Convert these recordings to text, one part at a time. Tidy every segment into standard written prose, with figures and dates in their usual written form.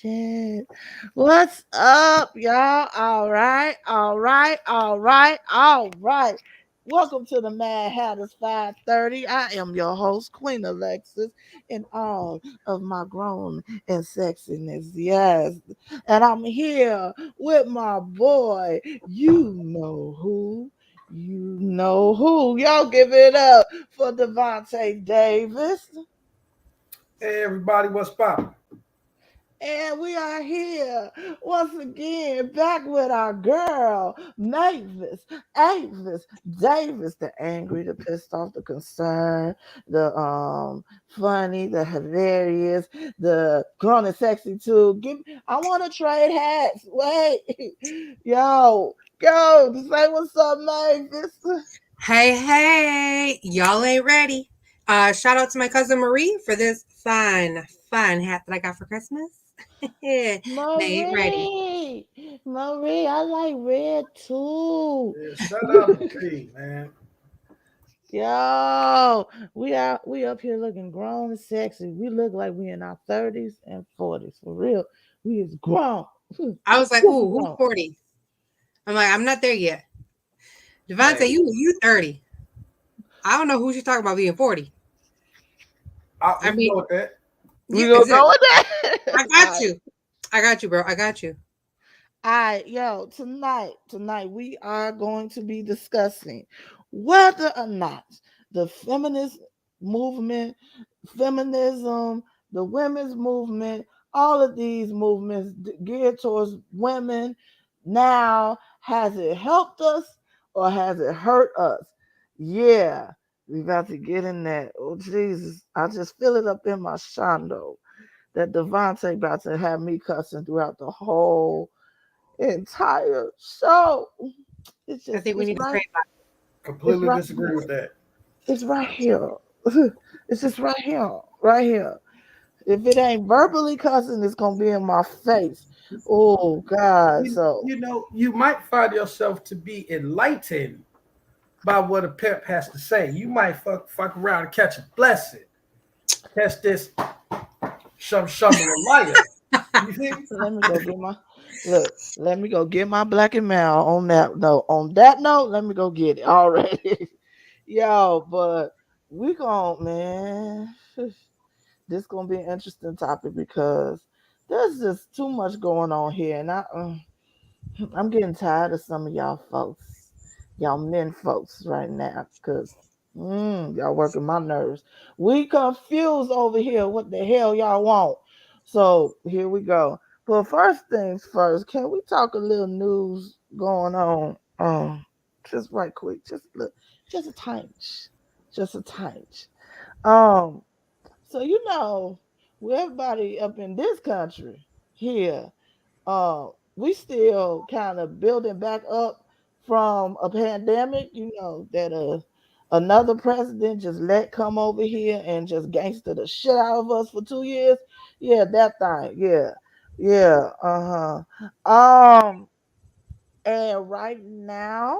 shit. What's up, y'all? All right. Welcome to the Mad Hatters 530. I am your host, Queen Alexis, and all of my grown and sexiness. Yes. And I'm here with my boy. You know who. You know who. Y'all give it up for Devontae Davis. Hey everybody, what's poppin'? And we are here once again, back with our girl, Avis Davis, the angry, the pissed off, the concerned, the funny, the hilarious, the grown and sexy too. I want to trade hats. Wait, yo, say what's up, Mavis. Hey, y'all ain't ready. Shout out to my cousin Marie for this fine hat that I got for Christmas. They ain't ready. Marie, I like red too. Yeah, shout out to Marie, man. Yo, we up here looking grown and sexy. We look like we in our 30s and 40s. For real. We is grown. I was like, Super ooh, who's grown. 40? I'm like, I'm not there yet. Devontae, Hey, you 30. I don't know who she's talking about being 40. we I can mean, go with that. We yeah, gonna is it? go with that. I got you. I got you, bro. I got you. Alright, yo, tonight we are going to be discussing whether or not the feminist movement, feminism, the women's movement, all of these movements geared towards women now, has it helped us or has it hurt us? Yeah, we about to get in that. Oh Jesus, I just feel it up in my shondo that Devontae about to have me cussing throughout the whole entire show. It's I just think we need to pray about it's Completely right disagree here. with that. It's right here. It's just right here. Right here. If it ain't verbally cussing, it's gonna be in my face. Oh God. So You might find yourself to be enlightened by what a pimp has to say. You might fuck around and catch a blessing. Catch this shum of a liar. You see? let me go get my look. Let me go get my black and mail on that note. On that note, let me go get it already. Yo, but we gon' man. This gonna be an interesting topic because there's just too much going on here, and I'm getting tired of some of y'all folks, y'all men folks right now, because y'all working my nerves. We confused over here. What the hell y'all want? So here we go. But first things first, can we talk a little news going on? Just right quick, just a tiny, just a tiny. Um, so with everybody up in this country here, we still kind of building back up from a pandemic, that another president just let come over here and just gangster the shit out of us for 2 years. Yeah, that thing. Yeah. Yeah. And right now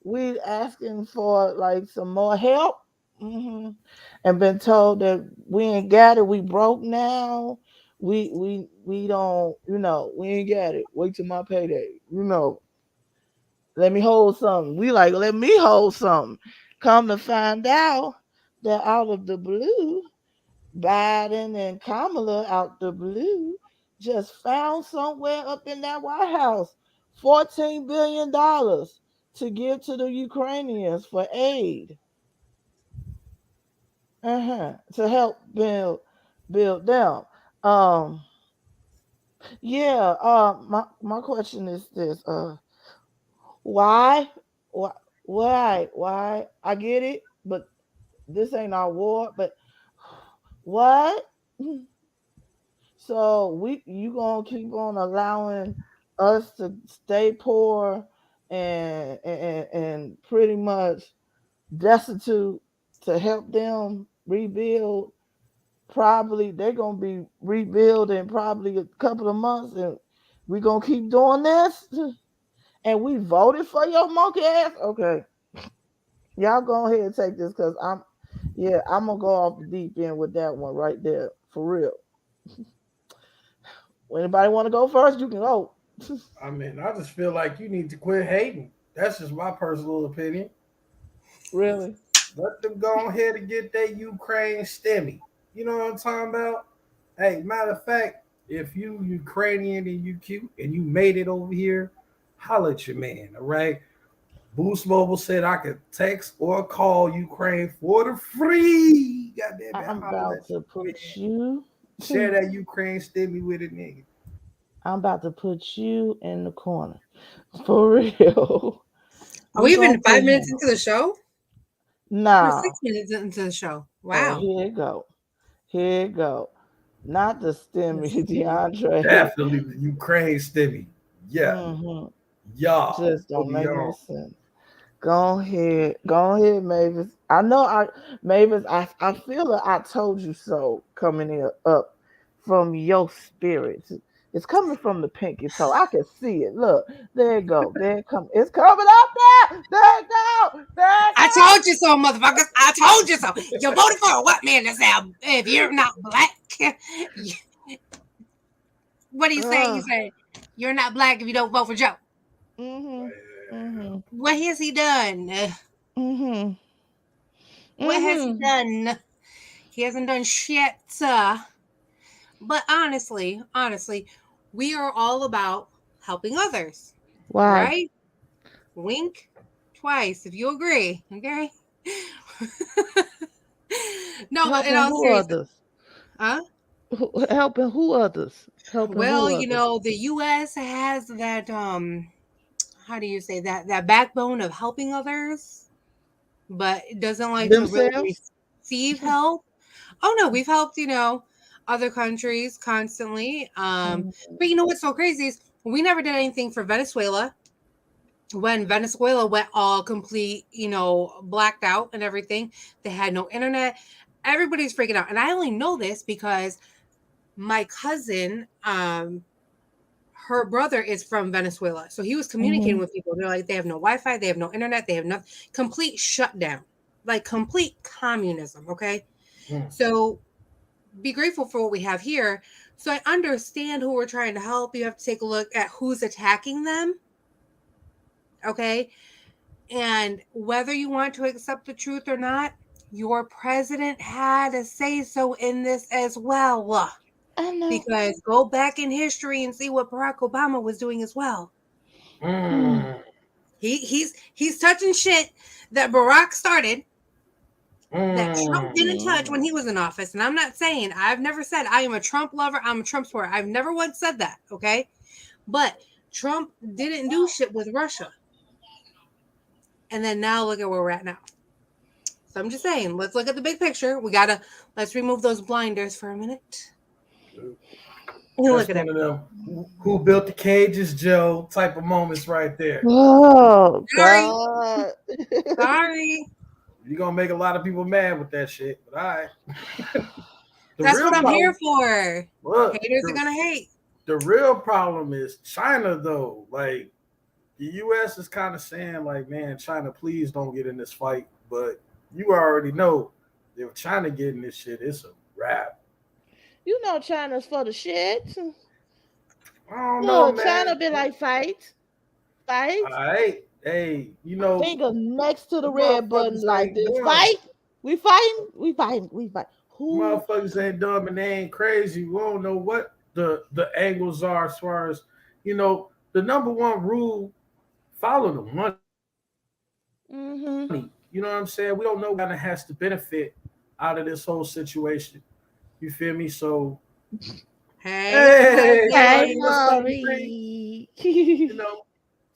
we asking for like some more help. hmm And been told that we ain't got it, we broke now. We don't, we ain't got it. Wait till my payday. Let me hold something. We like, let me hold something. Come to find out that out of the blue, Biden and Kamala out the blue just found somewhere up in that White House $14 billion to give to the Ukrainians for aid. To help build them. Um my question is this. Why? Why why? I get it, but this ain't our war, but what? So you gonna keep on allowing us to stay poor and pretty much destitute to help them rebuild. Probably they're gonna be rebuild in probably a couple of months, and we gonna keep doing this. And we voted for your monkey ass. Okay, y'all go ahead and take this because I'm gonna go off the deep end with that one right there for real. Anybody want to go first? You can go. I mean, I just feel like you need to quit hating. That's just my personal opinion. Really? Let them go ahead and get their Ukraine stimmy. You know what I'm talking about? Hey, matter of fact, if you Ukrainian and you cute and you made it over here, holla at your man, all right? Boost Mobile said I could text or call Ukraine for the free. Goddamn it, I'm holla about at to your put man. you. Share that Ukraine stimmy with a nigga. I'm about to put you in the corner. For real. Are we We even gonna put 5 minutes him. into the show? We're Now, 6 minutes into the show. oh, Wow. here it go. Here it go. Not the The stimmy, stimmy. DeAndre. Definitely the Ukraine stimmy. Yeah. hmm Y'all. Just don't Hold make no on. sense. Go ahead, Mavis. I know Mavis, I feel that I told you so coming in up from your spirit. It's coming from the pinky toe. I can see it. Look, there it go. There it come. It's coming up there. There it go. There it I go. told you so, motherfuckers. I told you so. You voted for a what man to say if you're not black? What do you say? You Uh, say you're not black if you don't vote for Joe. mhm. Mhm. What has he done? Mhm. What has he Mhm. done? He hasn't done shit. But honestly, we are all about helping others, Why? right? Wink twice if you agree. Okay. No, but in Helping all who seriousness, others? huh? Helping who others? Helping Well, who others? the U.S. has that how do you say that backbone of helping others, but it doesn't like to really Themselves? receive help. Oh no, we've helped other countries constantly. Mhm. But you know what's so crazy is we never did anything for Venezuela when Venezuela went all complete, blacked out and everything. They had no internet. Everybody's freaking out, and I only know this because my cousin, her brother is from Venezuela. So he was communicating Mhm. with people. They're like, they have no Wi Fi, they have no internet, they have nothing. Complete shutdown, like complete communism. Okay. Mm. So be grateful for what we have here. So I understand who we're trying to help. You have to take a look at who's attacking them. Okay. And whether you want to accept the truth or not, your president had a say so in this as well. I know. Because go back in history and see what Barack Obama was doing as well. Mm. Mm. He's touching shit that Barack started that Trump Mm. didn't touch when Mm. he was in office. And I'm not saying I've never said I am a Trump lover, I'm a Trump supporter. I've never once said that, okay? But Trump didn't do shit with Russia. And then now look at where we're at now. So I'm just saying, let's look at the big picture. Let's remove those blinders for a minute. And look That's at one of everything. them who built the cages, Joe type of moments right there. Oh Sorry, God. sorry. You're gonna make a lot of people mad with that shit. But all right. The That's what real I'm here problem, for. look, Haters are gonna hate. the real problem is China though. Like the US is kind of saying, like, man, China, please don't get in this fight. But you already know if China get in this shit, it's a wrap. You know China's for the shit. I don't know, Look, man. China be like fight, All fight. right. Hey, Finger next to the the red button motherfuckers like ain't this. dumb. Fight. We fighting. We fighting. We fight. Who? Motherfuckers ain't dumb and they ain't crazy. We don't know what the angles are as far as the number one rule: follow the money. You know what I'm Mm-hmm. saying? We don't know what China has to benefit out of this whole situation. You feel me? So, Hey, hey, Hey, Mari, cousin. what's up, Marie? Maury. You know,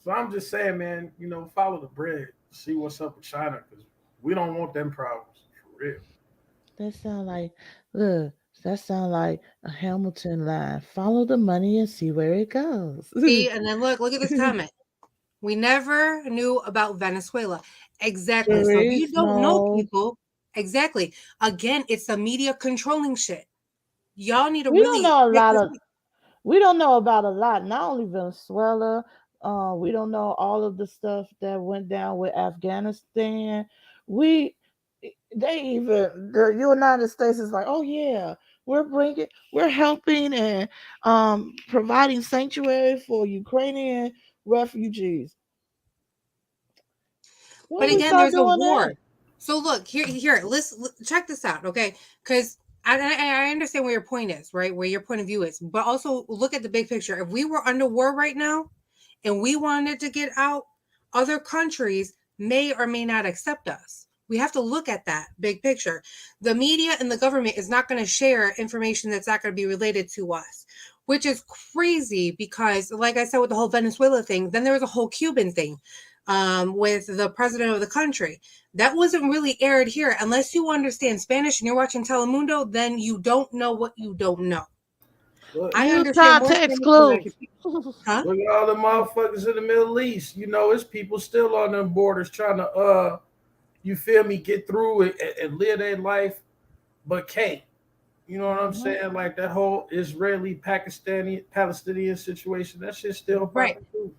so I'm just saying, man. Follow the bread. See what's up with China because we don't want them problems for real. That sound like look. That sound like a Hamilton line. Follow the money and see where it goes. See, and then look at this comment. We never knew about Venezuela. Exactly. So if you Sharice, don't know no. people, exactly. Again, it's the media controlling shit. Y'all need to We don't really know a take lot this. of we don't know about a lot, not only Venezuela. We don't know all of the stuff that went down with Afghanistan. We, they even the United States is like, oh yeah, we're helping and providing sanctuary for Ukrainian refugees. But When we again, start there's a doing war. that, So look here. Let's check this out, okay? Because I understand where your point is, right? Where your point of view is, but also look at the big picture. If we were under war right now, and we wanted to get out, other countries may or may not accept us. We have to look at that big picture. The media and the government is not going to share information that's not going to be related to us, which is crazy because, like I said, with the whole Venezuela thing, then there was a whole Cuban thing with the president of the country. That wasn't really aired here. Unless you understand Spanish and you're watching Telemundo, then you don't know what you don't know. Look, I use understand more context Spanish than I clues. can speak. Huh? look at all the motherfuckers in the Middle East. You know, it's people still on them borders trying to you feel me, get through it and live their life, but can't. You know what I'm Mhm. saying? Like that whole Israeli Pakistani Palestinian situation, that shit's still Right. popping through.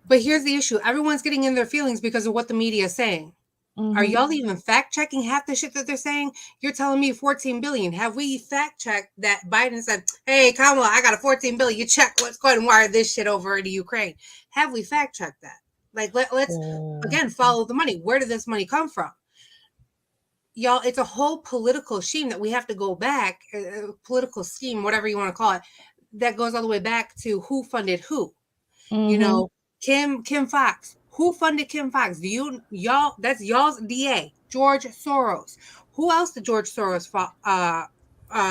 But here's the issue. Everyone's getting in their feelings because of what the media is saying. Are Mhm. y'all even fact checking half the shit that they're saying? You're telling me 14 billion. Have we fact checked that Biden said, "Hey, Kamala, I got a 14 billion. You check. Let's go ahead and wire this shit over to Ukraine." Have we fact checked that? Like, let's Oh. again follow the money. Where did this money come from? Y'all, it's a whole political scheme that we have to go back, political scheme, whatever you want to call it, that goes all the way back to who funded who. You Mhm. know, Kim Fox. Who funded Kim Fox? Do y'all? That's y'all's DA, George Soros. Who else did George Soros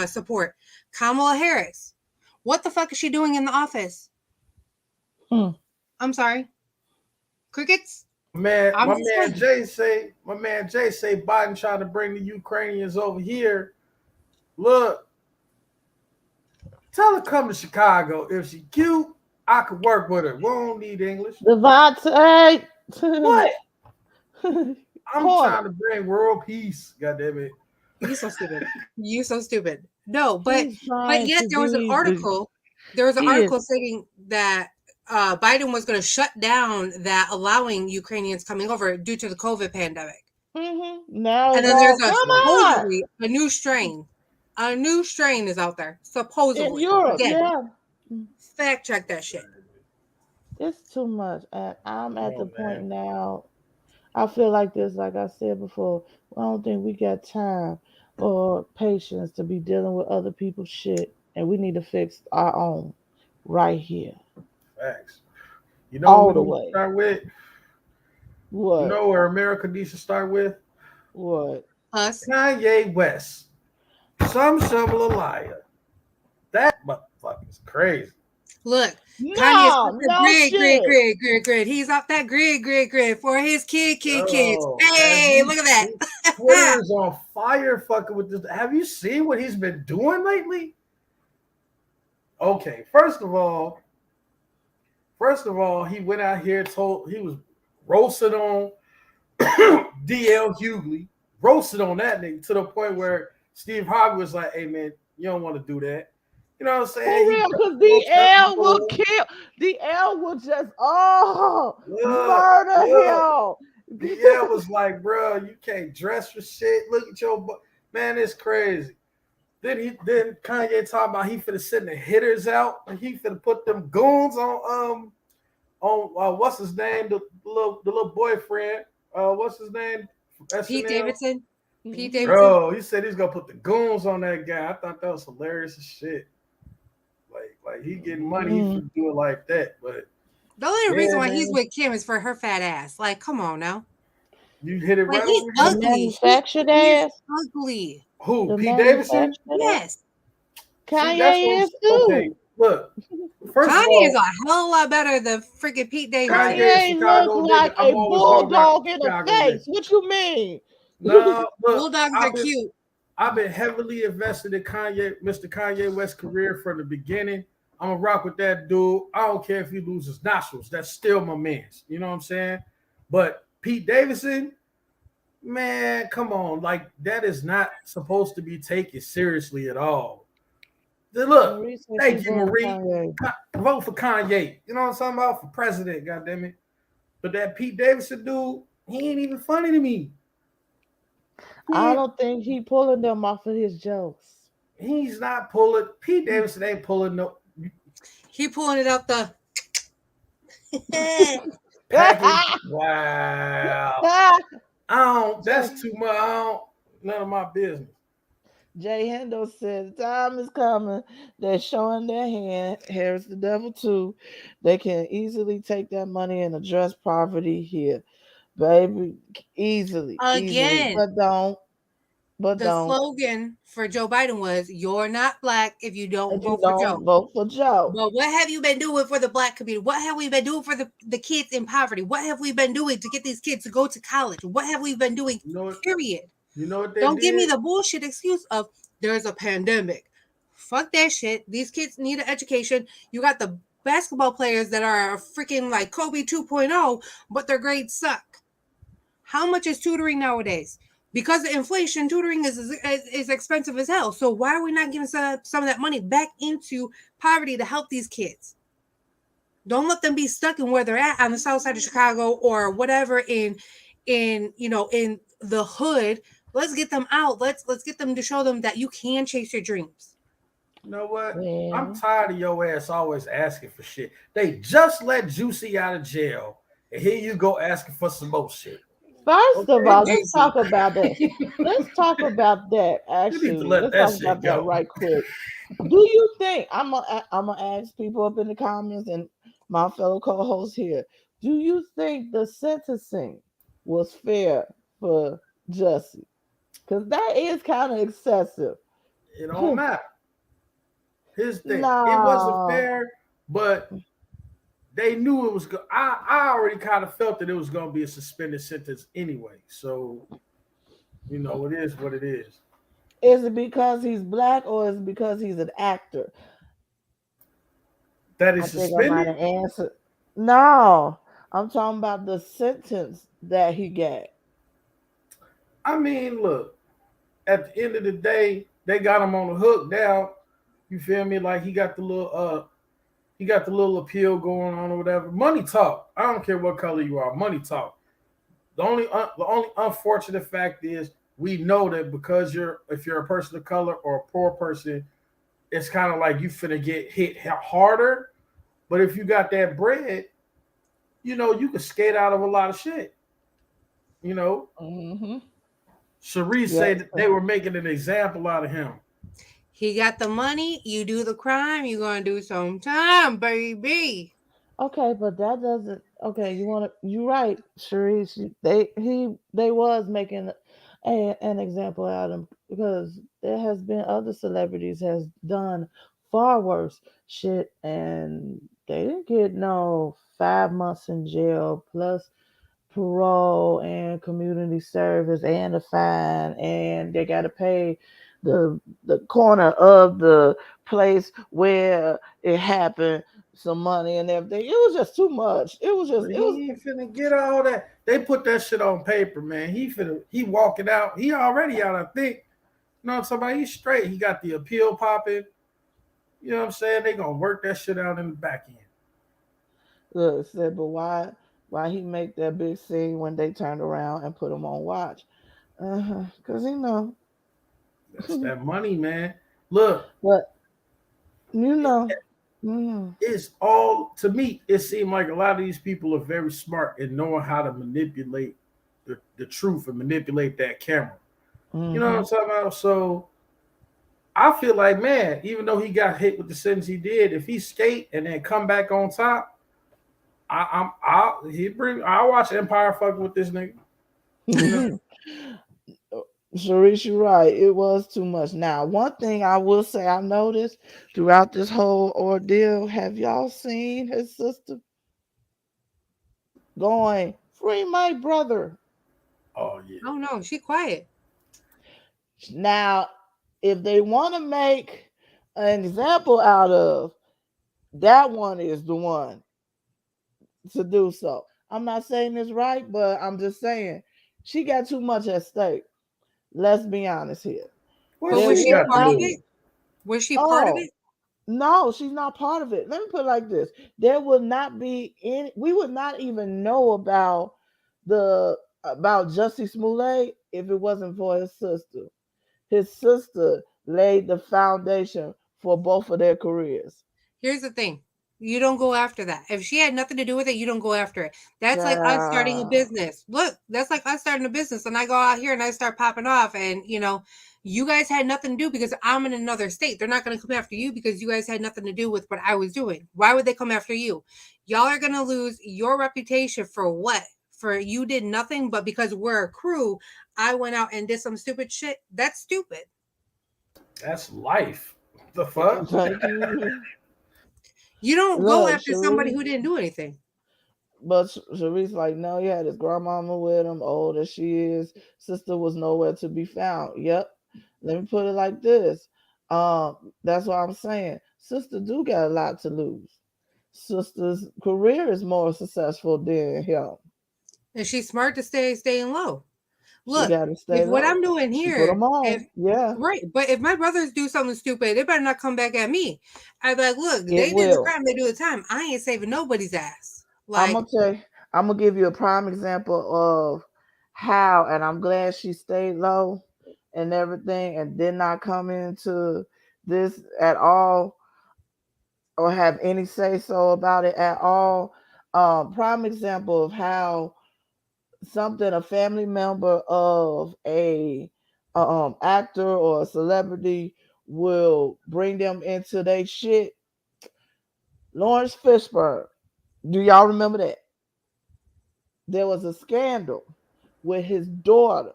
support? Kamala Harris. What the fuck is she doing in the office? Hmm. I'm sorry, crickets. I'm My just man saying. Jay say Biden trying to bring the Ukrainians over here. Look, tell her come to Chicago. If she cute, I could work with her. We don't need English. Devontae. What? I'm Corner. trying to bring world peace. God damn it. You so stupid. You so stupid. No, He's but trying yet to there was an be the article. There was an he is. article saying that Biden was going to shut down that allowing Ukrainians coming over due to the COVID pandemic. Now And it's then there's all a come on supposedly a new strain. A new strain is out there. in Supposedly. Europe. Again, Yeah. fact check that shit. It's too much. And I'm at the Oh point man. now. I feel like this, like I said before. I don't think we got time or patience to be dealing with other people's shit, and we need to fix our own right here, Facts. You know what all we the need to way. start with? You What? know where America needs to start with? What? Us. Kanye West. Some shovel a liar. That motherfucker is crazy. Look, Kanye's off No, the no shit. grid. He's off that grid for his kids. Yo, have Hey, you look at seen that. Twitter is on fire fucking with this? Have you seen what he's been doing lately? Okay, first of all, he went out here told he was roasted on DL Hughley, roasted on that nigga to the point where Steve Harvey was like, "Hey man, you don't want to do that." You know what I'm For saying? He real, jumped because on Pepper DL will Bowl. kill. DL will just Look, murder look. him. DL was like, "Bro, you can't dress for shit. Look at your man. It's crazy." Then Kanye talking about he finna send the hitters out and he finna put them goons on what's his name, the little boyfriend, what's his name, Pete SNL. Davidson. Pete Mhm. Davidson. Bro, he said he's gonna put the goons on that guy. I thought that was hilarious as shit. Like he getting money, he Mhm. finna do it like that. But The only reason yeah, why he's man, with Kim is for her fat ass. Like, come on now. you hit it Like, right he's on the The head. ugly. manufactured He is ass. ugly. Who? The Pete Davidson? manufactured ass. Yes. See, that's Kanye what is okay. too. Look, first of Kanye is all, a hell of a lot better than freaking Pete Davidson. Kanye, a Kanye look Chicago nigga. like I'm a always gonna rock bulldog with in the Chicago face. nigga. What you mean? No, look, Bulldogs are cute. I've been heavily invested in Mr. Kanye West's career from the beginning. I'm gonna rock with that dude. I don't care if he loses nostrils. That's still my man's. You know what I'm saying? But Pete Davidson, man, come on. Like, that is not supposed to be taken seriously at all. Look, Marie said she thank you, voting Marie. Kanye. Vote for Kanye. You know what I'm talking about? For president, goddamn it. But that Pete Davidson dude, he ain't even funny to me. I He don't think he pulling them off of his jokes. He's not pulling. Pete Davidson ain't pulling no He pulling it out the package. Wow. I don't. Jay, That's too much. I don't. None of my business. Jay Hendo said the time is coming. They're showing their hand. Here's the devil too. They can easily take that money and address poverty here, baby. Easily, easily, again. but The don't. slogan for Joe Biden was "You're not black if you don't If you vote for don't Joe." vote for Joe, But what have you been doing for the black community? What have we been doing for the kids in poverty? What have we been doing to get these kids to go to college? What have we been doing? You know what? Period. You know what they Don't give me did? the bullshit excuse of there's a pandemic. Fuck that shit. These kids need an education. You got the basketball players that are freaking like Kobe 2.0, but their grades suck. How much is tutoring nowadays? Because of inflation, tutoring is expensive as hell. So why are we not giving some of that money back into poverty to help these kids? Don't let them be stuck in where they're at on the south side of Chicago or whatever in the hood. Let's get them out. Let's get them to show them that you can chase your dreams. You know what? I'm well, tired of your ass always asking for shit. They just let Juicy out of jail, and here you go asking for some more shit. first of Okay, all, let's Juicy. talk about that. Let's talk about that. you need to Actually, let let's that talk shit about that go. right quick. Do you think I'm gonna ask people up in the comments and my fellow co-hosts here? Do you think the sentencing was fair for Jussie? Because that is kind of excessive. It don't matter. Here's the thing. It wasn't No. fair, but they knew it was. I already kind of felt that it was going to be a suspended sentence anyway. So it is what it is. Is it because he's black or is it because he's an actor? That I is think I might suspended. have answered. No, I'm talking about the sentence that he got. I mean, look. At the end of the day, they got him on the hook now. You feel me? Like he got the little appeal going on or whatever. Money talk. I don't care what color you are. Money talk. The only unfortunate fact is we know that because if you're a person of color or a poor person, it's kind of like you finna get hit harder. But if you got that bread, you can skate out of a lot of shit. You know, Hmm. Sarisha said Yes. that they were making an example out of him. He got the money. You do the crime. You're gonna do some time, baby. Okay, but that doesn't. Okay, you're right, Sharice. They was making an example out of him because there has been other celebrities has done far worse shit, and they didn't get no 5 months in jail plus parole and community service and a fine, and they got to pay the corner of the place where it happened some money and everything. It was just too much. But It was he ain't finna get all that. They put that shit on paper, man. He walking out. He already out, I think. You know what I'm talking about? He's straight. He got the appeal popping. You know what I'm saying? They gonna work that shit out in the back end. look said, but why he make that big scene when they turned around and put him on watch? Because That's that money, man. Look, but it, mm, it's all to me. It seemed like a lot of these people are very smart in knowing how to manipulate the truth and manipulate that camera. You know what mm-hmm. I'm talking about? So I feel like, man, even though he got hit with the sentence he did, if he skate and then come back on top, I'll watch Empire fucking with this nigga. You know, Sharice, you're right. It was too much. Now, one thing I will say I noticed throughout this whole ordeal, have y'all seen his sister going, free my brother? oh yeah. Oh no, she quiet. Now, if they want to make an example out of that one is the one to do so. I'm not saying this right, but I'm just saying she got too much at stake. Let's be honest here. What's But There was she she a will got to part of lose? it? be. Was she part of Oh, it? no, she's not part of it. Let me put it like this: there would not be any. We would not even know about Jussie Smollett if it wasn't for his sister. His sister laid the foundation for both of their careers. Here's the thing. You don't go after that. If she had nothing to do with it, you don't go after it. That's like us starting a Child. business. Look, that's like us starting a business. And I go out here and I start popping off. And, you guys had nothing to do because I'm in another state. They're not going to come after you because you guys had nothing to do with what I was doing. Why would they come after you? Y'all are going to lose your reputation for what? For you did nothing, but because we're a crew, I went out and did some stupid shit. That's stupid. That's life. The fuck? Thank you. You don't go Look, after somebody Sharice, who didn't do anything. but Sharice, like, no, he had his grandmama with him, old as she is. Sister was nowhere to be found. Yep. Let me put it like this. That's what I'm saying. Sister do got a lot to lose. Sister's career is more successful than him. And she's smart to staying low. She Look, got to stay if what low. I'm doing She put here, them if on. Yeah, right, but if my brothers do something stupid, they better not come back at me. I'd be like, look, it they did the will. crime, they do the time. I ain't saving nobody's ass. I'm Like, gonna tell you, I'm gonna give you a prime example of how, and I'm glad she stayed low and everything, and did not come into this at all or have any say so about it at all. Prime example of how something a family member of a actor or a celebrity will bring them into their shit. Lawrence Fishburne. Do y'all remember that? There was a scandal with his daughter.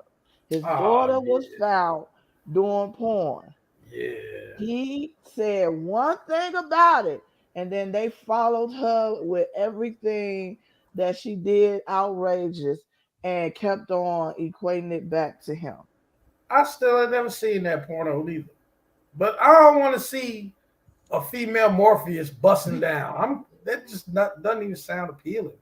His Oh daughter was yeah, found doing porn. yeah. He said one thing about it, and then they followed her with everything that she did outrageous and kept on equating it back to him. I still have never seen that porno either. But I don't want to see a female Morpheus busting down. That just not doesn't even sound appealing.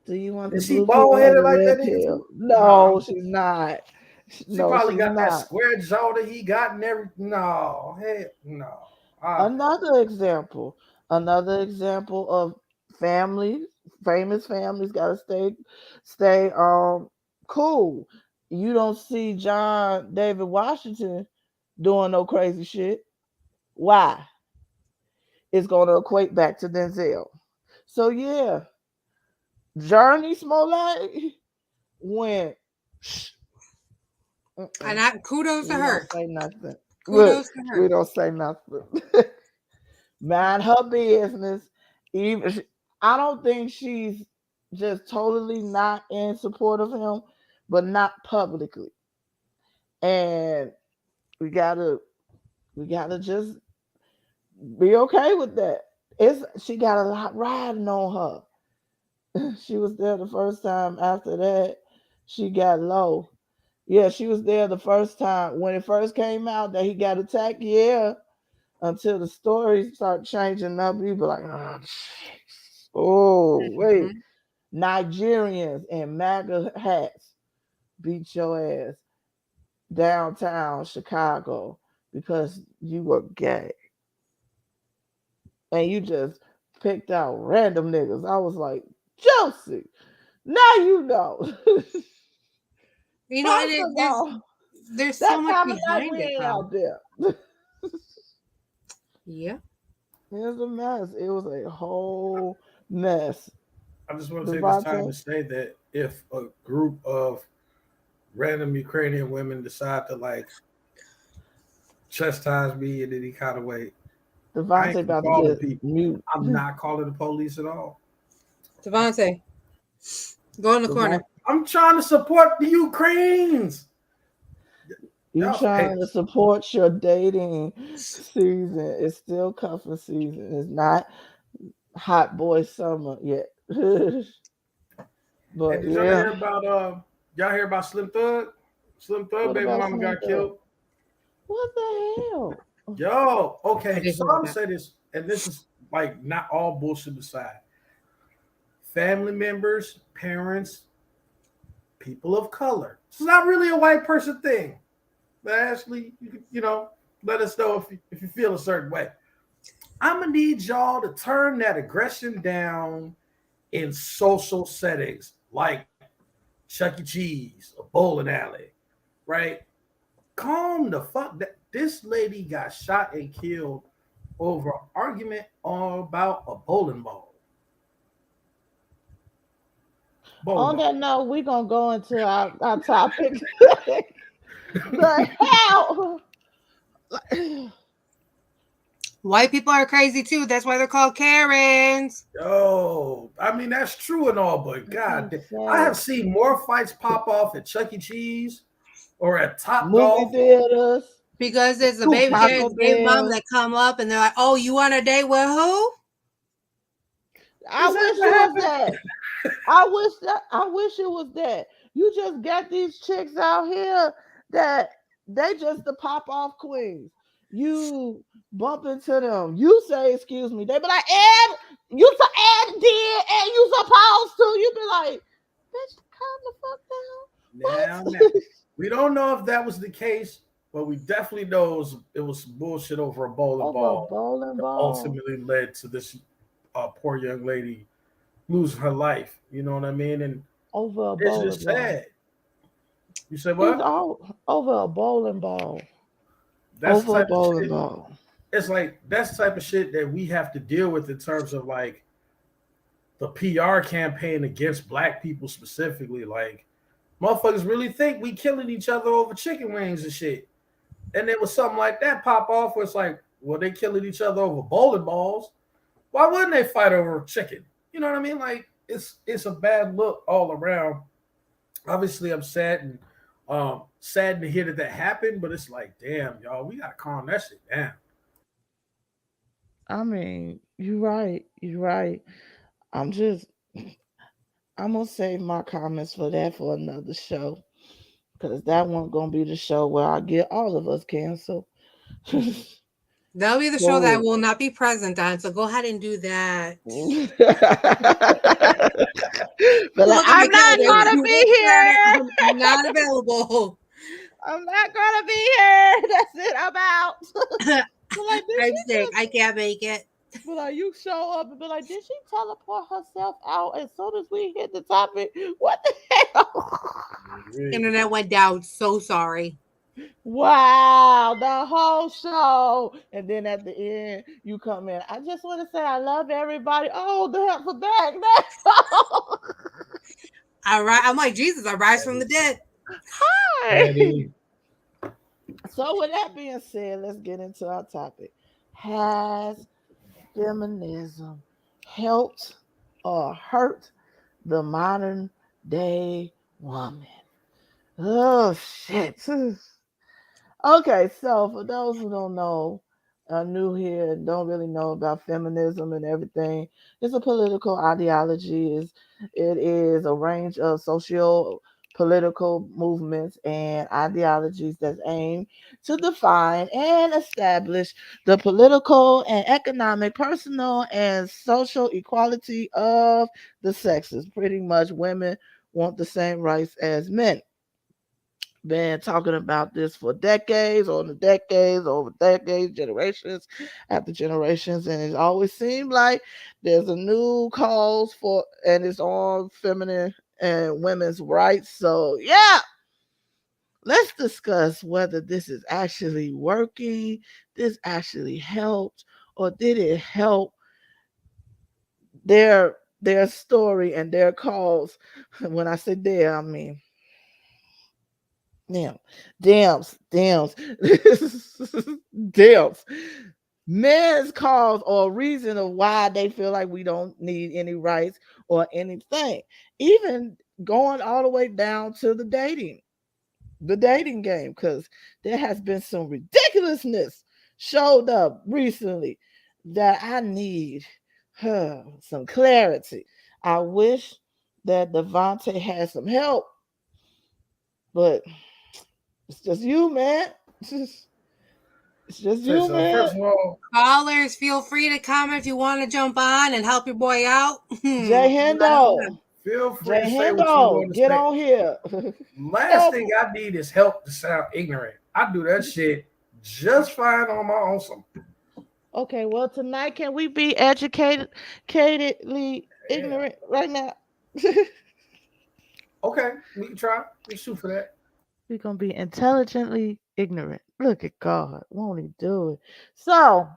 Do you want the Is she blue pill bald or headed the like red that nigga pill? too? No, No, she's not. she No, probably she's got that not. square jaw that he got and everything. No, hey, no. Hell. Another example, another example of families, famous families gotta stay cool. You don't see John David Washington doing no crazy shit. Why? It's gonna equate back to Denzel. So yeah, Journey Smollett went. and Mm-mm. kudos to We don't her. say nothing. Look, Kudos to we her. don't say nothing. Mind her business. Even I don't think she's just totally not in support of him, but not publicly. And we gotta we gotta just be okay with that. It's she got a lot riding on her. She was there the first time. After that, she got low. Yeah, she was there the first time when it first came out that he got attacked. Yeah, until the stories start changing up, you be like, oh, oh wait, Mhm. Nigerians in MAGA hats beat your ass downtown Chicago because you were gay, and you just picked out random niggas. I was like, Josie, now you know. And First of all, there's that so much time of night we behind it, ain't though. out there. Yeah. It was a mess. It was a whole mess. I just want to take this time to Devontae, say that if a group of random Ukrainian women decide to like chastise me in any kind of way, I Devontae ain't gonna about to call the get people. mute. I'm not calling the police at all. Devontae, go in the corner. Devontae, I'm trying to support the Ukrainians. you Y'all some trying to haters. support your dating season. It's still cuffing season. It's not hot boy summer yet. Hey, But did y'all yeah, hear about y'all hear about Slim Thug? Slim Thug what baby about mama Slim got Thug? killed. What the hell? Yo, I okay. did So hear I'm about gonna that. say this, and this is like not all bullshit aside. Family members, parents, people of color. It's not really a white person thing. But Ashley, let us know if you feel a certain way. I'm gonna need y'all to turn that aggression down in social settings like Chuck E. Cheese, a bowling alley, right? calm the fuck down. This lady got shot and killed over an argument about a bowling ball. Bowling On ball. that note, we're gonna go into our topic. The hell? White people are crazy too. That's why they're called Karens. Yo, I mean that's true and all, but God, I have Sad. seen more fights pop off at Chuck E. Cheese or at Top Movie Golf. Because theaters, it's the baby Taco kids, baby mama Bell. that come up and they're like, "Oh, you want a date with who?" I Is that wish what it was happened? that. I wish it was that. You just got these chicks out here that they just the pop off queens. You bump into them. You say excuse me. They be like, Ed, you so Ed did, and you supposed to. You be like, bitch, calm the fuck down. Now, What? we don't know if that was the case, but we definitely know it was bullshit over a bowling Over a ball bowling that ball. ultimately led to this poor young lady losing her life. You know what I mean? And Over a it's bowling just ball. sad. You said It's what? all over a bowling ball. That's the Over a type of bowling shit. ball. It's like that's the type of shit that we have to deal with in terms of like the PR campaign against black people specifically. Like motherfuckers really think we killing each other over chicken wings and shit. And there was something like that pop off where it's like, well, they killing each other over bowling balls. Why wouldn't they fight over chicken? You know what I mean? Like it's a bad look all around. Obviously, I'm sad and sad to hear that happened, but it's like, damn, y'all, we gotta calm that shit down. I mean, you're right. You're right. I'm just I'm gonna save my comments for that for another show. Cause that one gonna be the show where I get all of us canceled. That'll be the show For that I real. will not be present on. So go ahead and do that. But like, Look at my I'm not calendar. gonna be Look at it. here. I'm not available. I'm not gonna be here. That's it. I'm out. But like, did I'm she sick. just? I can't make it. But like, you show up and be like, did she teleport herself out as soon as we hit the topic? What the hell? Internet went down. So sorry. Wow, the whole show. And then at the end, you come in. I just want to say I love everybody. Oh, the help for back. That's all. I'm like Jesus. I rise from the dead. Hi. Daddy, So, with that being said, let's get into our topic. Has feminism helped or hurt the modern day woman? Oh, shit. Okay, so for those who don't know, are new here and don't really know about feminism and everything, it's a political ideology. It is a range of socio political movements and ideologies that aim to define and establish the political and economic, personal and social equality of the sexes. Pretty much, women want the same rights as men. Been talking about this for decades, over decades, generations after generations, and it always seemed like there's a new cause for, and it's on feminine and women's rights. So yeah, let's discuss whether this is actually working, this actually helped, or did it help their story and their cause. When I say their, I mean damn, dams, dams. Men's cause or reason of why they feel like we don't need any rights or anything. Even going all the way down to the dating game, because there has been some ridiculousness showed up recently that I need some clarity. I wish that Devontae had some help, but it's just you, man. It's just you, so man. first of all, Callers, feel free to comment if you want to jump on and help your boy out. Jay Let us know. Hendo. feel free Jay to say what you Hendo, want to get say. on here. Last Help thing him. I need is help to sound ignorant. I do that shit just fine on my own. Some Okay, well tonight can we be educatedly yeah. ignorant right now? Okay, we can try. We shoot for that. We're gonna be intelligently Ignorant. Look at God. Won't he do it? So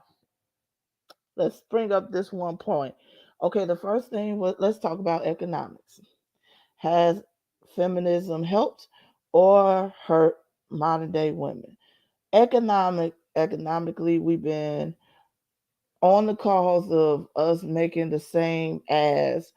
let's bring up this one point. Okay, the first thing was let's talk about economics. Has feminism helped or hurt modern day women? Economically, we've been on the cause of us making the same as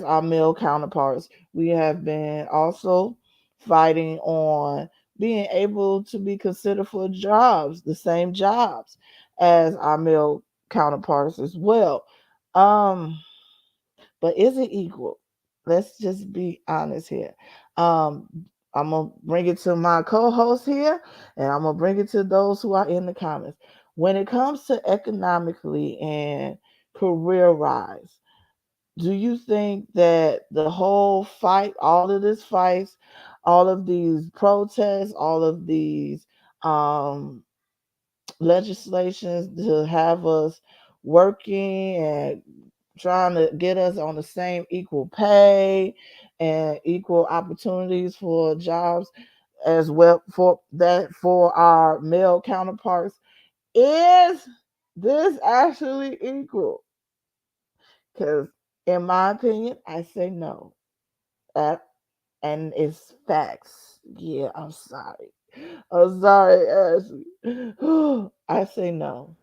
our male counterparts. We have been also fighting on being able to be considered for jobs, the same jobs as our male counterparts as well. Um, but is it equal? Let's just be honest here. Um, I'm gonna bring it to my co-host here, and I'm gonna bring it to those who are in the comments. When it comes to economically and career rise, do you think that the whole fight, all of this fights, all of these protests, all of these um, legislations to have us working and trying to get us on the same equal pay and equal opportunities for jobs as well for our male counterparts, is this actually equal? Because in my opinion, I say no. Uh, and it's facts. Yeah, I'm sorry. I'm sorry, Ashley. I say no.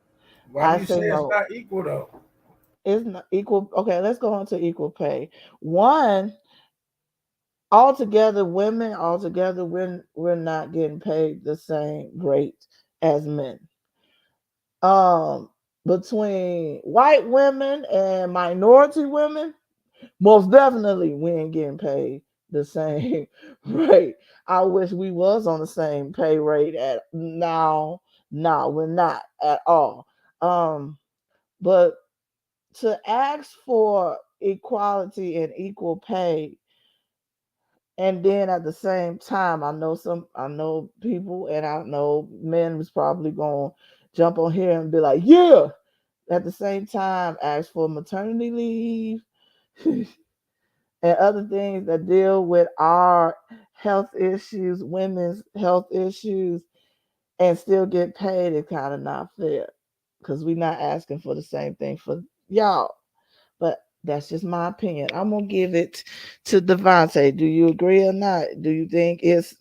Why do I you say say it's no. not equal though? It's not equal. Okay, let's go on to equal pay. One, altogether, women altogether, we're not getting paid the same rate as men. Um, Between white women and minority women, most definitely we ain't getting paid the same rate. I wish we was on the same pay rate at now. No, we're not at all. But to ask for equality and equal pay, and then at the same time, I know people, and I know men was probably gonna jump on here and be like, yeah. At the same time, ask for maternity leave and other things that deal with our health issues, women's health issues, and still get paid is kind of not fair because we're not asking for the same thing for y'all. But that's just my opinion. I'm gonna give it to Devontae. Do you agree or not? Do you think it's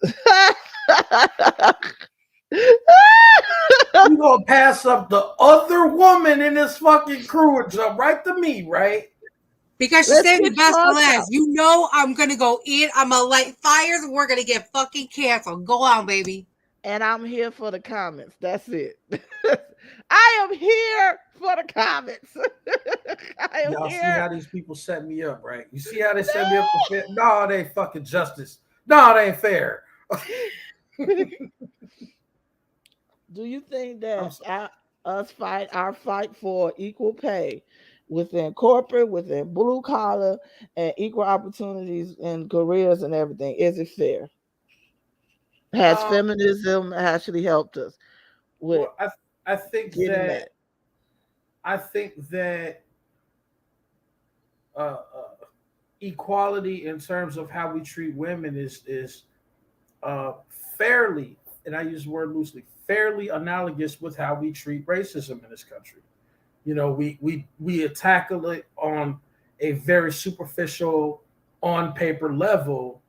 You gonna pass up the other woman in this fucking crew and jump right to me, right? Because she let's saved the get best for your last. thoughts? You know I'm gonna go in. I'm gonna light fires. We're gonna get fucking canceled. Go on, baby. And I'm here for the comments. That's it. I am here for the comments. I am Y'all see here. how these people set me up, right? You see how they set me up for fair? No, they ain't fucking justice. No, they ain't fair. Do you think I'm that sorry. our fight for equal pay within corporate, within blue collar, and equal opportunities in careers and everything, is it fair? Has Um, feminism actually helped us with well, I think getting that that? I think that equality in terms of how we treat women is uh, fairly, and I use the word loosely, fairly analogous with how we treat racism in this country. You know, we tackle it on a very superficial, on paper level,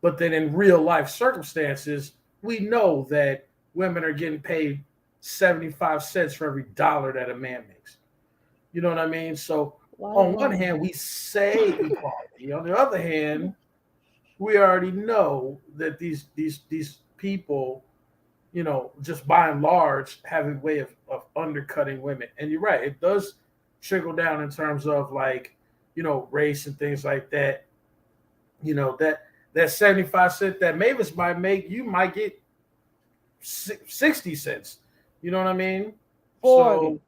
but then in real life circumstances, we know that women are getting paid 75 cents for every dollar that a man makes. You know what I mean? So White on one woman. hand, we say equality. On the other hand, we already know that these people, you know, just by and large, have a way of undercutting women. And you're right, it does trickle down in terms of like, you know, race and things like that. You know, that 75 cent that Mavis might make, you might get 60 cents. You know what I mean? So 40.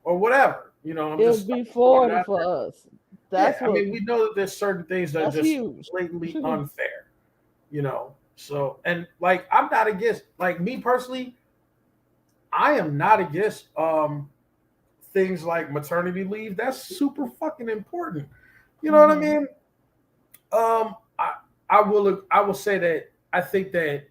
or whatever. You know, I'm It'll just be throwing it 40 out for there. us. Yeah, That's I what mean, we know that there's certain things that are that's just huge. blatantly unfair, you know. So, and like, I'm not against, like, me personally, I am not against things like maternity leave. That's super fucking important. You know what I Hmm. mean? Um, I I will say that I think that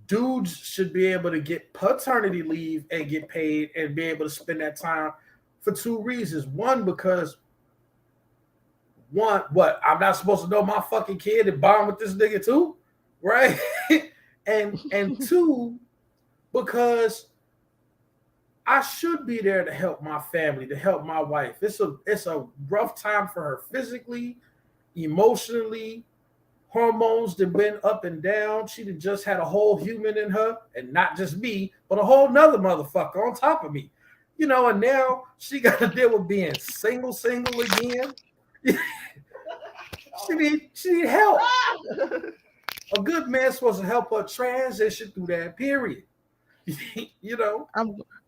dudes should be able to get paternity leave and get paid and be able to spend that time for two reasons. One, because one, what, I'm not supposed to know my fucking kid and bond with this nigga too, right? And two, because I should be there to help my family, to help my wife. It's a rough time for her physically, emotionally, hormones that been up and down. She'd have just had a whole human in her, and not just me, but a whole nother motherfucker on top of me. And now she got to deal with being single again. she need help. A good man's supposed to help her transition through that period. you know.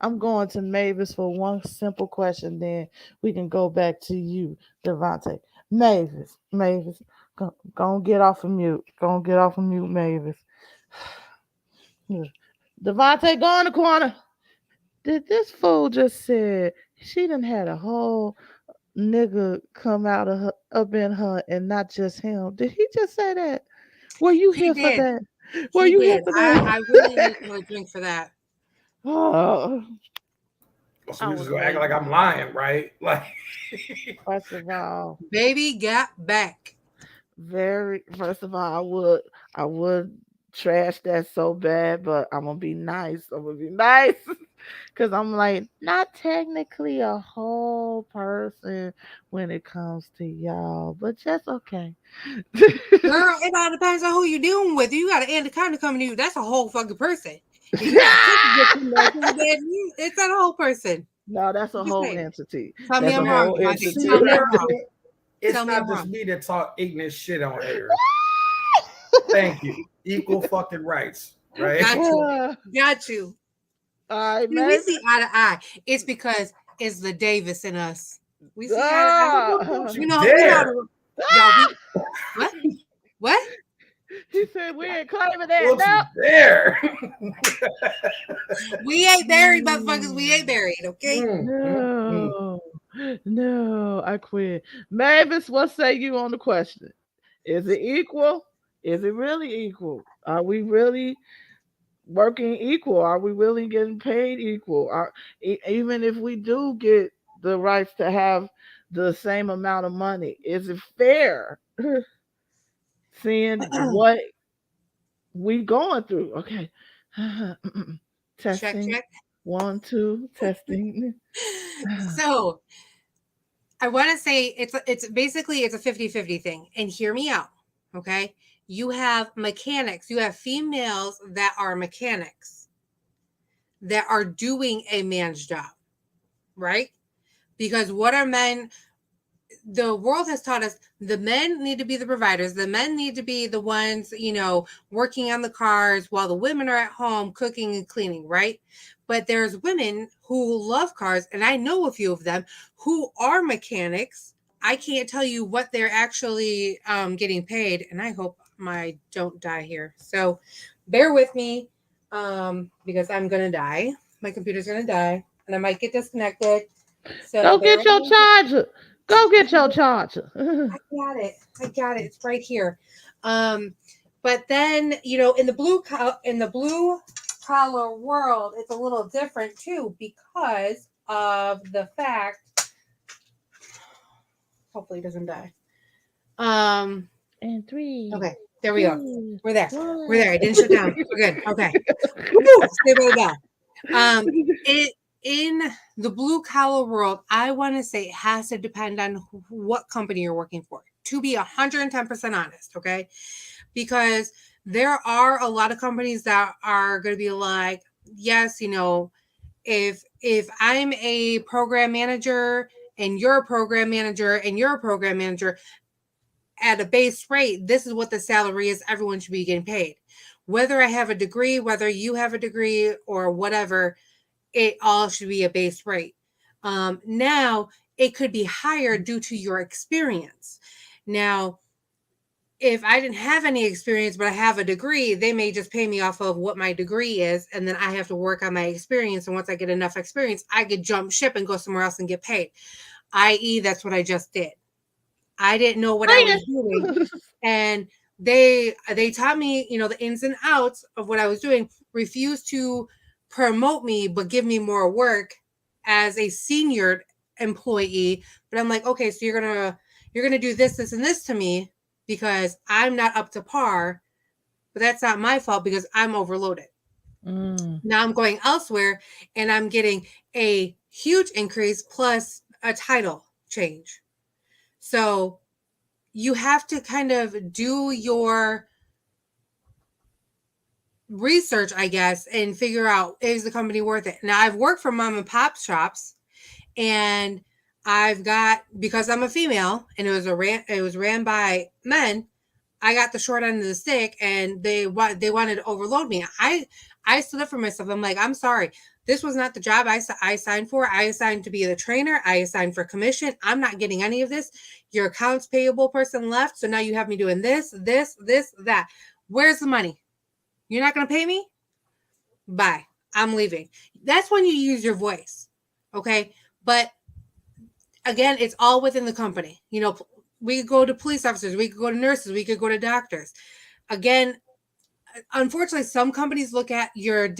I'm going to Mavis for one simple question. Then we can go back to you, Devontae. Mavis, go and get off of mute. Go and get off of mute, Mavis. Devontae, go in the corner. Did this fool just said she done had a whole nigga come out of her, up in her, and not just him? Did he just say that? Were you He here for did. that? Were He you here did. for I that? really need another drink for that. Oh, So I we was just gonna act like waiting. I'm lying, right? Like, First of all, Baby got back. first of all, I would trash that so bad, but I'm gonna be nice. I'm gonna be nice. Cause I'm like not technically a whole person when it comes to y'all, but just okay. Girl, it all depends on who you're dealing with. You got an anaconda coming to you. That's a whole fucking person. If you got a pussy just in there, it's that whole person. No, that's a Just whole saying. entity. Tell me That's a I'm wrong, whole Devontae. see, Tell entity. me I'm wrong. America, it's Tell me I'm not just wrong. me that talk ignorant shit on air. Thank you. Equal fucking rights, right? Got you. Got you. All right, See, we maybe. see eye to eye. It's because it's the Davis in us. We see eye to eye. Don't Ah. you We know how dare! to. Y'all, what? What? He said we ain't claiming that. Don't you dare! We ain't buried, motherfuckers. We ain't No. buried, okay? Mm. No, no, I quit. Mavis, what say you on the question? Is it equal? Is it really equal? Are we really working equal? Are we really getting paid equal? Even if we do get the rights to have the same amount of money, is it fair? Seeing what we going through. Okay. Check, Testing. check. One, two, testing. So I want to say it's basically it's a 50-50 thing. And hear me out. Okay. You have mechanics, you have females that are mechanics that are doing a man's job, right? Because what are men? The world has taught us the men need to be the providers. The men need to be the ones, working on the cars while the women are at home cooking and cleaning, right? But there's women who love cars, and I know a few of them who are mechanics. I can't tell you what they're actually getting paid, and I hope my don't die here. So bear with me because I'm going to die. My computer's going to die, and I might get disconnected. So Go bear get with your me. charger. Go get your charger. I got it. I got it. It's right here. Um, but then in the blue collar world, it's a little different too because of the fact. Hopefully, it doesn't die. And three, Okay, there we go. two, We're there. We're one. there. It didn't shut down. We're good. Okay. Woo! Stay by the bell. It in the blue collar world, I want to say it has to depend on what company you're working for. To be 110% honest, okay? Because there are a lot of companies that are going to be like, yes, if I'm a program manager and you're a program manager and you're a program manager at a base rate, this is what the salary is. Everyone should be getting paid. Whether I have a degree, whether you have a degree or whatever, it all should be a base rate. Now, it could be higher due to your experience. Now, if I didn't have any experience, but I have a degree, they may just pay me off of what my degree is. And then I have to work on my experience. And once I get enough experience, I could jump ship and go somewhere else and get paid. I.e., that's what I just did. I didn't know what I was doing. And they taught me, the ins and outs of what I was doing, refused to promote me but give me more work as a senior employee. But I'm like, okay, so you're gonna do this and this to me because I'm not up to par, but that's not my fault because I'm overloaded. Mm. Now I'm going elsewhere and I'm getting a huge increase plus a title change. So you have to kind of do your research, I guess, and figure out, is the company worth it? Now I've worked for mom and pop shops, and I've got, because I'm a female and it was ran by men, I got the short end of the stick, and they wanted to overload me. I stood up for myself. I'm like, I'm sorry. This was not the job I signed for. I signed to be the trainer. I signed for commission. I'm not getting any of this. Your accounts payable person left, so now you have me doing this, that. Where's the money? You're not going to pay me? Bye. I'm leaving. That's when you use your voice. Okay. But again, it's all within the company. We could go to police officers, we could go to nurses, we could go to doctors. Again, unfortunately, some companies look at your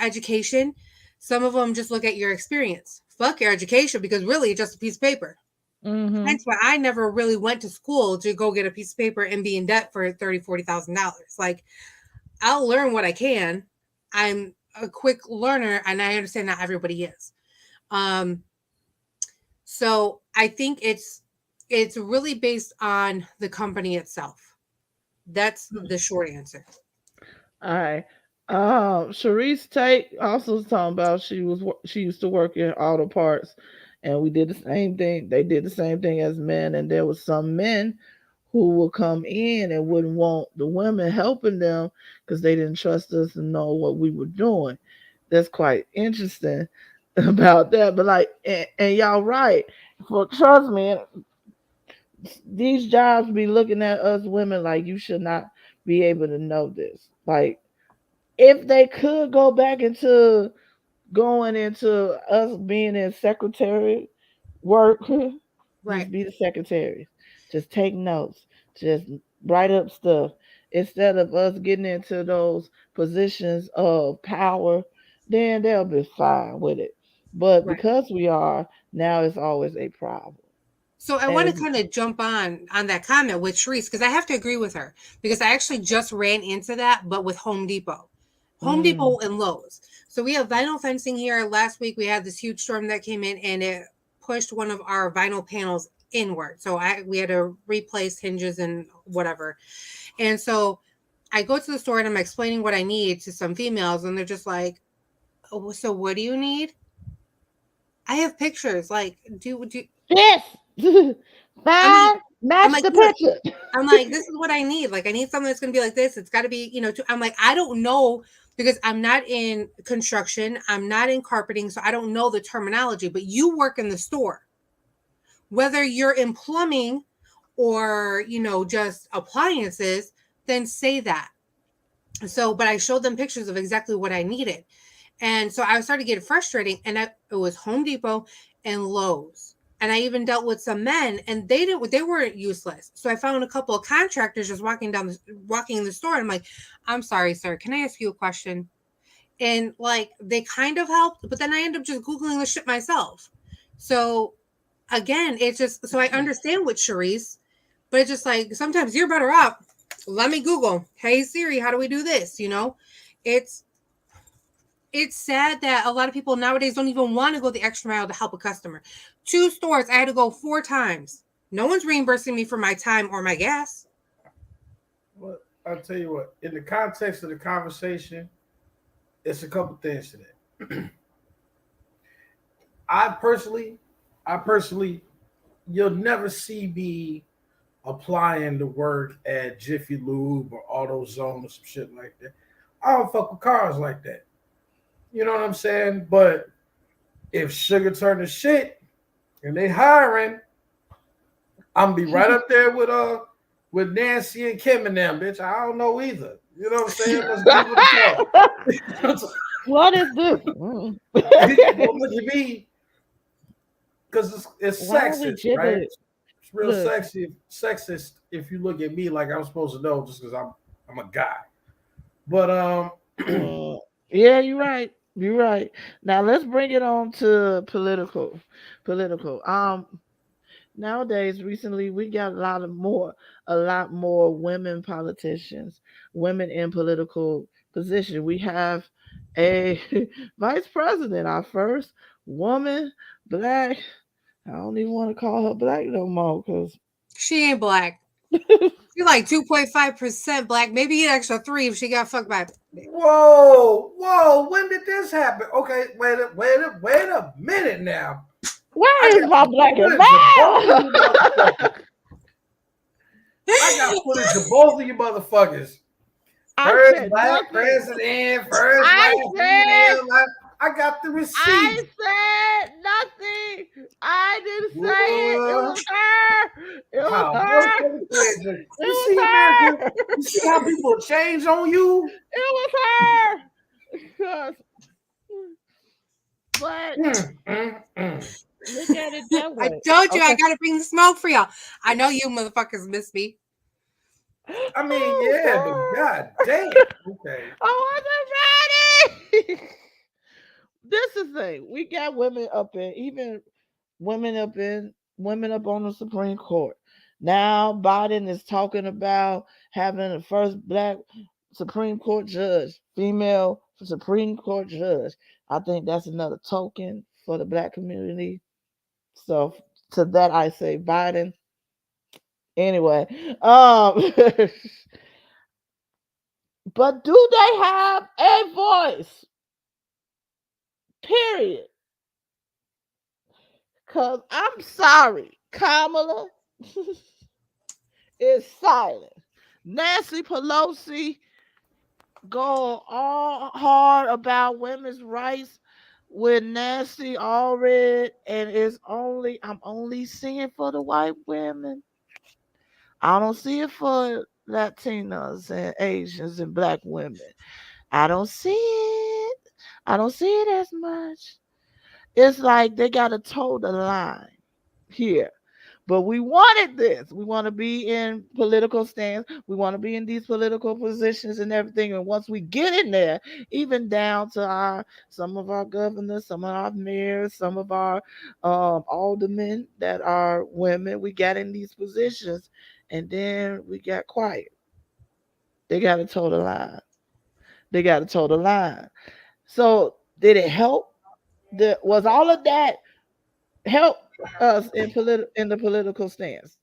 education. Some of them just look at your experience. Fuck your education, because really it's just a piece of paper. Mm-hmm. That's why I never really went to school to go get a piece of paper and be in debt for $30,000-$40,000. Like, I'll learn what I can. I'm a quick learner, and I understand not everybody is. So I think it's really based on the company itself. That's the short answer. All right. Sharice Tate also was talking about she used to work in auto parts, and we did the same thing. They did the same thing as men, and there was some men who would come in and wouldn't want the women helping them because they didn't trust us and know what we were doing. That's quite interesting about that. But like, and y'all right. For trust me, these jobs be looking at us women like you should not be able to know this. Like, if they could go back into going into us being in secretary work, Right. just be the secretaries. Just take notes. Just write up stuff. Instead of us getting into those positions of power, then they'll be fine with it. But Right. because we are, now it's always a problem. So I want to And kind of jump on that comment with Sharice, because I have to agree with her, because I actually just ran into that, but with Home Depot. Home mm, Depot and Lowe's. So we have vinyl fencing here. Last week we had this huge storm that came in, and it pushed one of our vinyl panels inward. So we had to replace hinges and whatever. And so I go to the store and I'm explaining what I need to some females, and they're just like, "Oh, so what do you need?" I have pictures. Like, do yes, I'm like, fine. I'm Match like, the look, picture. I'm like, this is what I need. Like, I need something that's going to be like this. It's got to be, I'm like, I don't know, because I'm not in construction. I'm not in carpeting. So I don't know the terminology, but you work in the store, whether you're in plumbing or, just appliances, then say that. So, but I showed them pictures of exactly what I needed. And so I started getting frustrating, and it was Home Depot and Lowe's. And I even dealt with some men, and they weren't useless. So I found a couple of contractors just walking in the store. And I'm like, I'm sorry, sir, can I ask you a question? And like, they kind of helped, but then I end up just Googling the shit myself. So again, it's just, so I understand with Charisse, but it's just like, sometimes you're better off. Let me Google, hey Siri, how do we do this? It's, it's sad that a lot of people nowadays don't even want to go the extra mile to help a customer. 2 stores, I had to go 4 times. No one's reimbursing me for my time or my gas. Well, I'll tell you what. In the context of the conversation, it's a couple things to that. I personally, you'll never see me applying the work at Jiffy Lube or AutoZone or some shit like that. I don't fuck with cars like that. You know what I'm saying? But if sugar turn to shit and they hiring, I'm gonna be right up there with Nancy and Kim and them, bitch. I don't know either. You know what I'm saying? Let's give it a go. What is this? Mm. What would you be? Because it's Why are we sexist, right? jibbing? It's real Look, sexist if you look at me like I'm supposed to know just because I'm a guy. But uh, yeah, you're right. You're right. Now let's bring it on to political. Political. Nowadays, recently, we got a lot more women politicians, women in political position. We have a vice president, our first woman, black. I don't even want to call her black no more because She ain't black. She's like 2.5% black. Maybe an extra three if she got fucked by. whoa, when did this happen? Okay, wait a minute now. I where is got my some black and footage of both of you male? motherfuckers. I got footage of both of you motherfuckers. I First said black nothing. president, first black I said female. I got the I receipts. said nothing. I didn't say it. It What? was her. It was How her. motherfucking crazy. It You was see, America, her. you see how people change on you? It was her. 'Cause- But Mm. look at it that I way. told you I Okay. gotta bring the smoke for y'all. I know you motherfuckers miss me. I mean, Oh, yeah, but god damn. God. Okay. I wasn't ready. This is the thing. We got women up in even women up on the Supreme Court. Now Biden is talking about having the first black Supreme Court judge, female Supreme Court judge. I think that's another token for the black community. So to that I say Biden. Anyway, but do they have a voice? Period. Cause I'm sorry, Kamala is silent. Nancy Pelosi go all hard about women's rights with Nancy already, and I'm only seeing for the white women. I don't see it for Latinas and Asians and black women. I don't see it. I don't see it as much. It's like they gotta toe the line here. But we wanted this. We want to be in political stands. We want to be in these political positions and everything. And once we get in there, even down to our some of our governors, some of our mayors, some of our aldermen that are women, we got in these positions, and then we got quiet. They got to toe the line. They got to toe the line. So did it help? Was all of that help us in the political stance?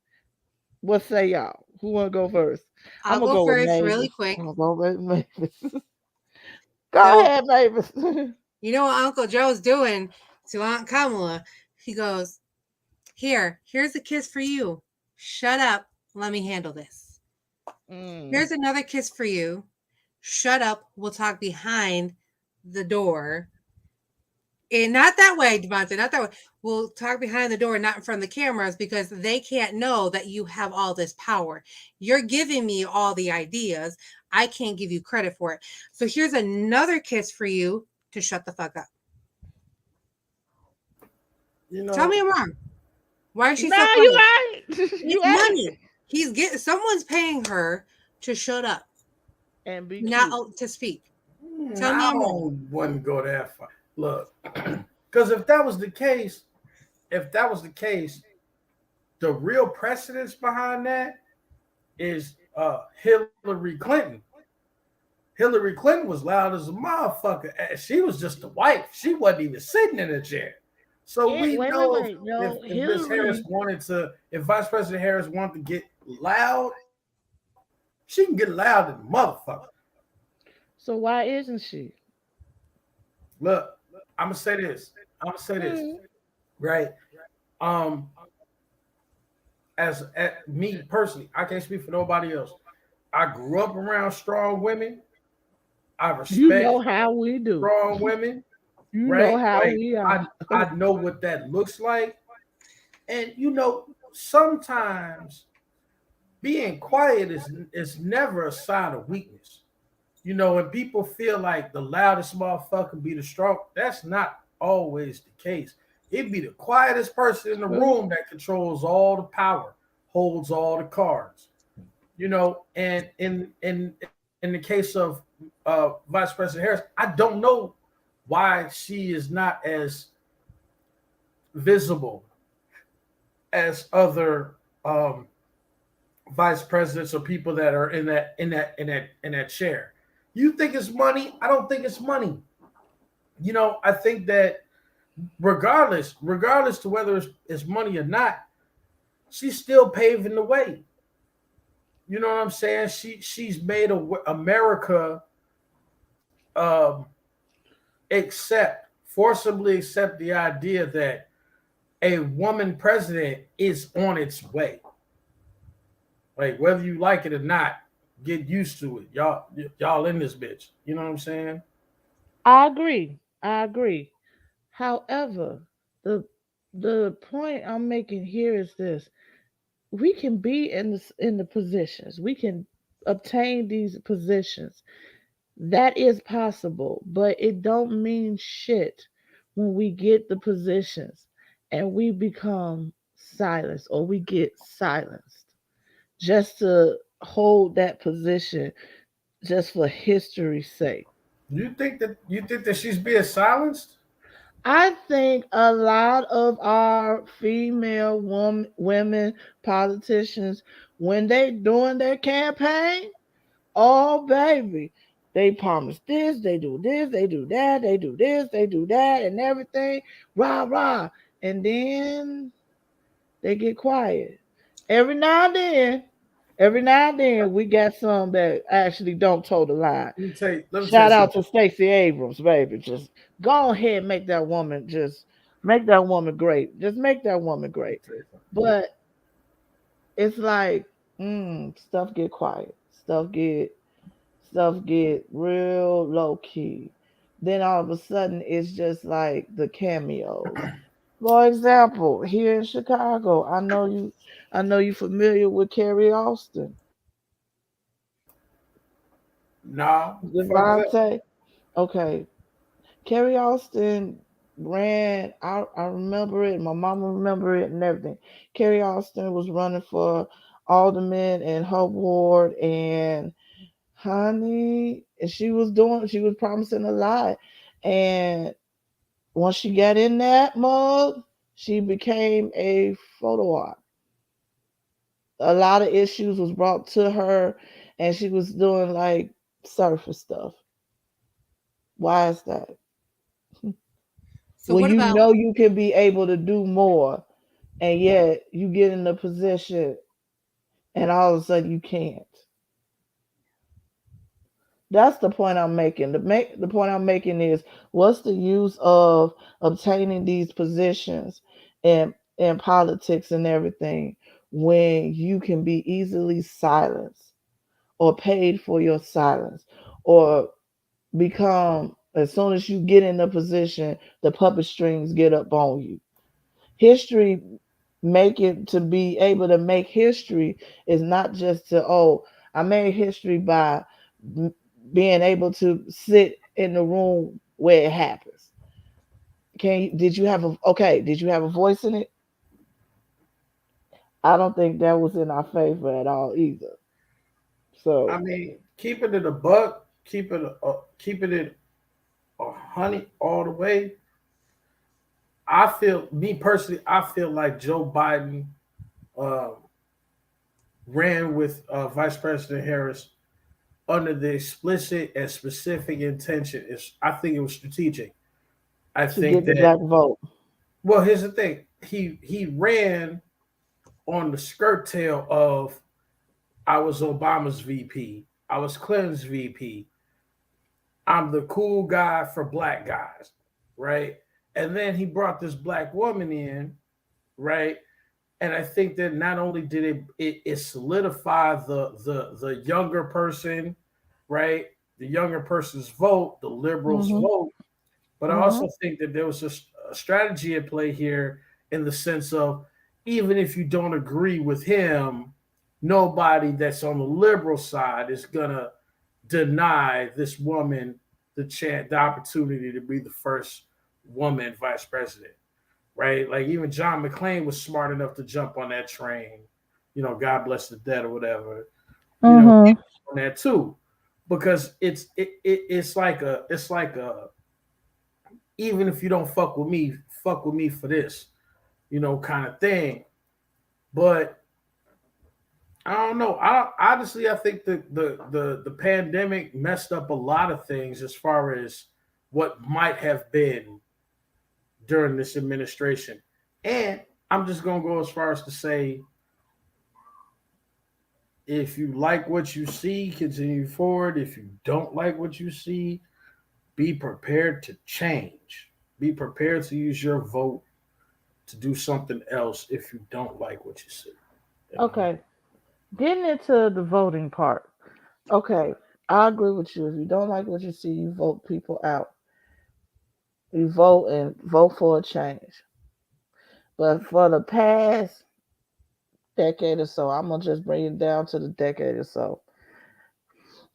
What say y'all? Who wanna go first? I'm I'll gonna go go with first really Mavis. quick. I'm gonna go with Mavis. Go So, ahead, Mavis. you know what Uncle Joe's doing to Aunt Kamala? He goes, here's a kiss for you. Shut up. Let me handle this. Mm. Here's another kiss for you. Shut up. We'll talk behind the door. And not that way, Devontae, not that way. We'll talk behind the door, not in front of the cameras, because they can't know that you have all this power. You're giving me all the ideas. I can't give you credit for it. So here's another kiss for you to shut the fuck up. You Tell me know, I'm wrong. Why is she No, so you quiet? right. You It's right. money. He's getting someone's paying her to shut up, And be cute. not to speak. Tell me I I'm wrong. don't wouldn't go that far. Look, because if that was the case, the real precedence behind that is Hillary Clinton. Hillary Clinton was loud as a motherfucker. She was just a wife. She wasn't even sitting in a chair. So we know Wait. No, if Miss Harris Hillary. wanted to, if Vice President Harris wanted to get loud, she can get loud as a motherfucker. So why isn't she? Look, I'm gonna say this. Mm. Right? Um, as me personally, I can't speak for nobody else. I grew up around strong women. I You respect know how we do. strong women, You know right? how Like we are. I know what that looks like. And sometimes being quiet is never a sign of weakness. When people feel like the loudest motherfucker be the strong, that's not always the case. He'd be the quietest person in the True. room that controls all the power, holds all the cards. And in the case of Vice President Harris, I don't know why she is not as visible as other vice presidents or people that are in that chair. You think it's money? I don't think it's money. I think that regardless to whether it's money or not, she's still paving the way. You know what I'm saying? She's made America um, forcibly accept the idea that a woman president is on its way. Like whether you like it or not, get used to it. Y'all in this bitch. You know what I'm saying? I agree. I agree. However, the the point I'm making here is this: we can be in the positions, we can obtain these positions. That is possible, but it don't mean shit when we get the positions and we become silenced or we get silenced just to hold that position just for history's sake. You think that she's being silenced? I think a lot of our female women politicians, when they doing their campaign, oh baby, they promise this, they do that, they do this, they do that, and everything, rah rah, and then they get quiet. Every now and then, every now and then, we got some that actually don't toe the line. Let me tell you Shout out something. to Stacey Abrams, baby. Just go ahead, and make that woman just make that woman great. Just make that woman great. Let me tell you something. But it's like, stuff get quiet. Stuff get real low key. Then all of a sudden it's just like the cameos. For example, here in Chicago, I know you familiar with Carrie Austin. Nah, fuck is that? Devontae. Okay. Carrie Austin ran. I remember it. My mama remember it and everything. Carrie Austin was running for alderman in her ward, and honey, and she was promising a lot. And once she got in that mug, she became a photo op. A lot of issues was brought to her, and she was doing like surface stuff. Why is that? So When what you about know you can be able to do more, and yet you get in a position, and all of a sudden you can't. That's the point I'm making. The point I'm making is, what's the use of obtaining these positions in politics and everything when you can be easily silenced or paid for your silence, or become, as soon as you get in the position, the puppet strings get up on you. History, make it to be able to make history is not just to, oh, I made history by being able to sit in the room where it happens. Did you have a voice in it? I don't think that was in our favor at all either. I So mean, keeping it a buck, keeping it a honey all the way. Me personally, I feel like Joe Biden uh, ran with Vice President Harris under the explicit and specific intention. I think it was strategic. I to think get the that. black vote. Well, here's the thing. He ran on the skirt tail of, I was Obama's VP. I was Clinton's VP. I'm the cool guy for black guys, right? And then he brought this black woman in, right? And I think that not only did it solidify the younger person, right? The younger person's vote, the liberals' Mhm. vote, but I also Mhm. think that there was a strategy at play here, in the sense of, even if you don't agree with him, nobody that's on the liberal side is gonna deny this woman the opportunity to be the first woman vice president. right? Like even John McClane was smart enough to jump on that train. God bless the dead or whatever. He Mm-hmm. was on that too, because it's like a even if you don't fuck with me for this, kind of thing. But I don't know. I think the pandemic messed up a lot of things as far as what might have been during this administration. And I'm just gonna go as far as to say, if you like what you see, continue forward. If you don't like what you see, be prepared to change. Be prepared to use your vote to do something else if you don't like what you see. You know. Okay, getting into the voting part. Okay, I agree with you. If you don't like what you see, you vote people out. You vote and vote for a change. But for the past decade or so, I'm gonna just bring it down to the decade or so.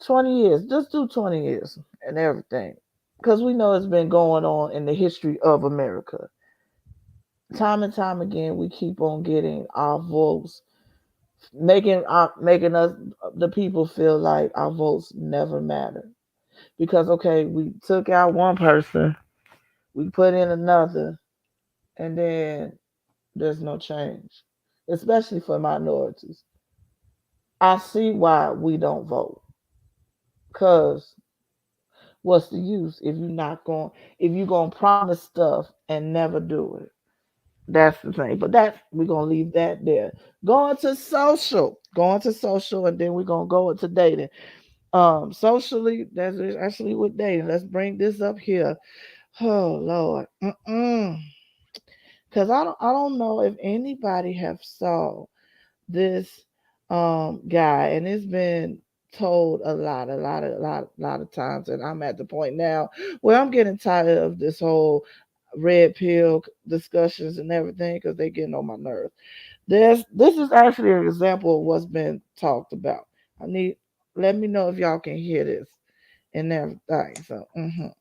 20 years, just do 20 years and everything. Because we know it's been going on in the history of America. Time and time again, we keep on getting our votes, making us the people feel like our votes never matter. Because okay, we took out one person, we put in another, and then there's no change, especially for minorities. I see why we don't vote. Cause what's the use if you're gonna promise stuff and never do it? That's the thing. But that's we're gonna leave that there. Going to social, and then we're gonna go into dating. Socially, that's actually with dating. Let's bring this up here. Oh Lord, because I don't know if anybody have saw this guy, and it's been told a lot of times, and I'm at the point now where I'm getting tired of this whole red pill discussions and everything because they getting on my nerves. This is actually an example of what's been talked about. I need Let me know if y'all can hear this and everything. So and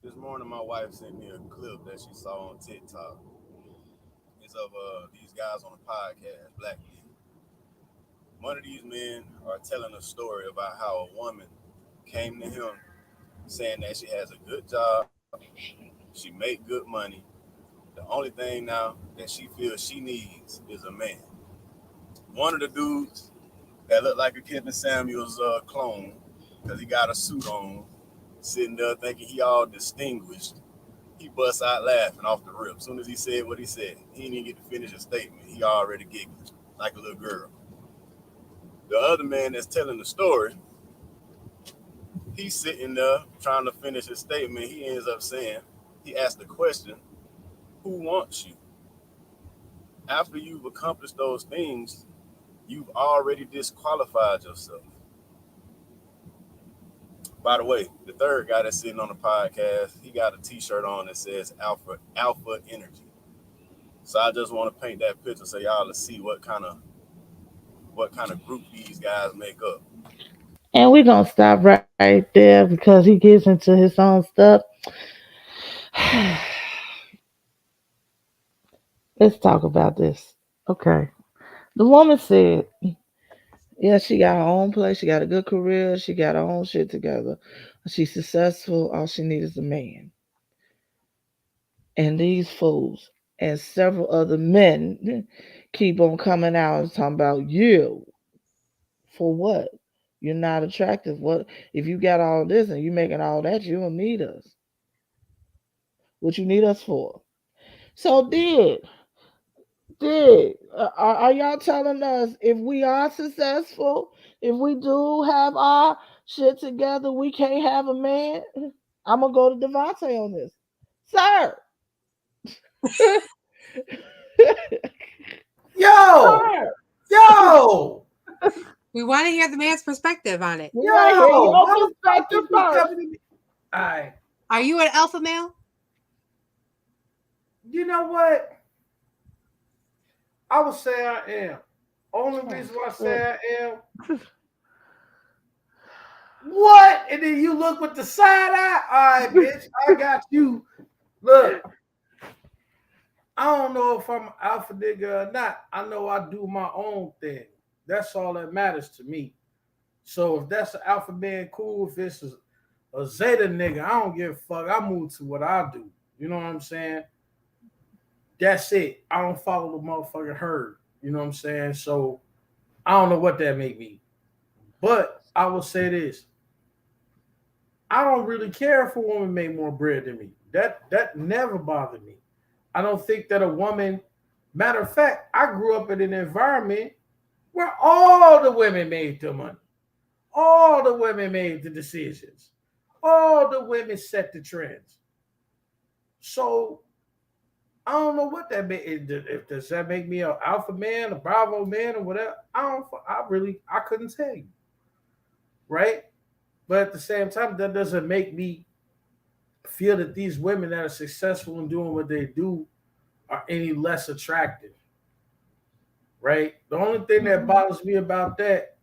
This morning, my wife sent me a clip that she saw on TikTok. It's of these guys on a podcast, black men. One of these men are telling a story about how a woman came to him saying that she has a good job, she make good money. The only thing now that she feels she needs is a man. One of the dudes that looked like a Kevin Samuels clone, because he got a suit on, sitting there thinking he all distinguished. He busts out laughing off the rip. As soon as he said what he said, he didn't even get to finish his statement. He already giggled like a little girl. The other man that's telling the story, he's sitting there trying to finish his statement. He ends up saying, he asked the question, who wants you? After you've accomplished those things, you've already disqualified yourself. By the way, the third guy that's sitting on the podcast, he got a t-shirt on that says Alpha Energy. So I just want to paint that picture so y'all to see what kind of group these guys make up. and we're gonna stop right there because he gets into his own stuff. Let's talk about this. Okay. The woman said, yeah, she got her own place, she got a good career, she got her own shit together. She's successful, all she needs is a man. And these fools and several other men keep on coming out and talking about you. For what? You're not attractive. What if you got all this and you making all that, you don't need us. What you need us for? So are y'all telling us if we are successful, if we do have our shit together, we can't have a man? I'm gonna go to Devontae on this, sir. Yo, Sir, yo, We want to hear the man's perspective on it. we want to hear yo, your perspective motherfuckers be first. coming to me. All right, Are you an alpha male? you know what? I would say I am. Only Oh, reason why I good. say I am, What? And then you look with the side eye. All right, bitch, I got you. Look, I don't know if I'm alpha nigga or not. I know I do my own thing. That's all that matters to me. So if that's an alpha man, cool. If it's a zeta nigga, I don't give a fuck. I move to what I do. You know what I'm saying? That's it. I don't follow the motherfucking herd. You know what I'm saying? So I don't know what that make me. But I will say this. I don't really care if a woman make more bread than me. That never bothered me. I don't think that a woman, matter of fact, I grew up in an environment where all the women made the money. All the women made the decisions. All the women set the trends. So I don't know what that make. If does that make me an alpha man, a bravo man, or whatever? I don't. I couldn't tell you, right? But at the same time, that doesn't make me feel that these women that are successful in doing what they do are any less attractive, right? The only thing that Mhm. bothers me about that,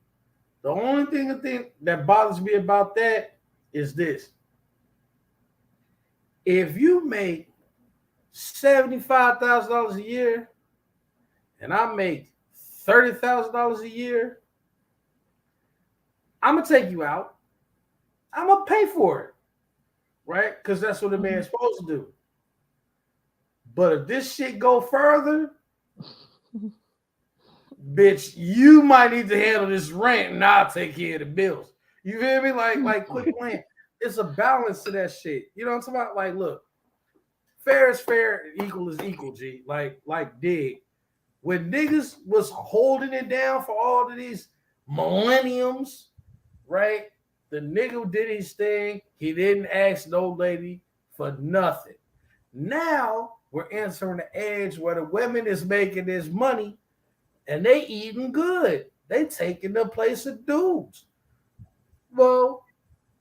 the only thing that bothers me about that is this: if you make $75,000 a year and I make $30,000 a year, I'm gonna take you out. I'm gonna pay for it, right? Because that's what a man's Mhm. supposed to do. But if this shit go further, bitch, you might need to handle this rent and I'll take care of the bills. You feel me? Like quit playing. It's a balance to that shit. You know what I'm talking about? Like, look, fair is fair, equal is equal, G. Like dig. When niggas was holding it down for all of these millenniums, right? The nigga did his thing. He didn't ask no lady for nothing. Now we're entering the age where the women is making this money and they eating good. They taking the place of dudes. Well,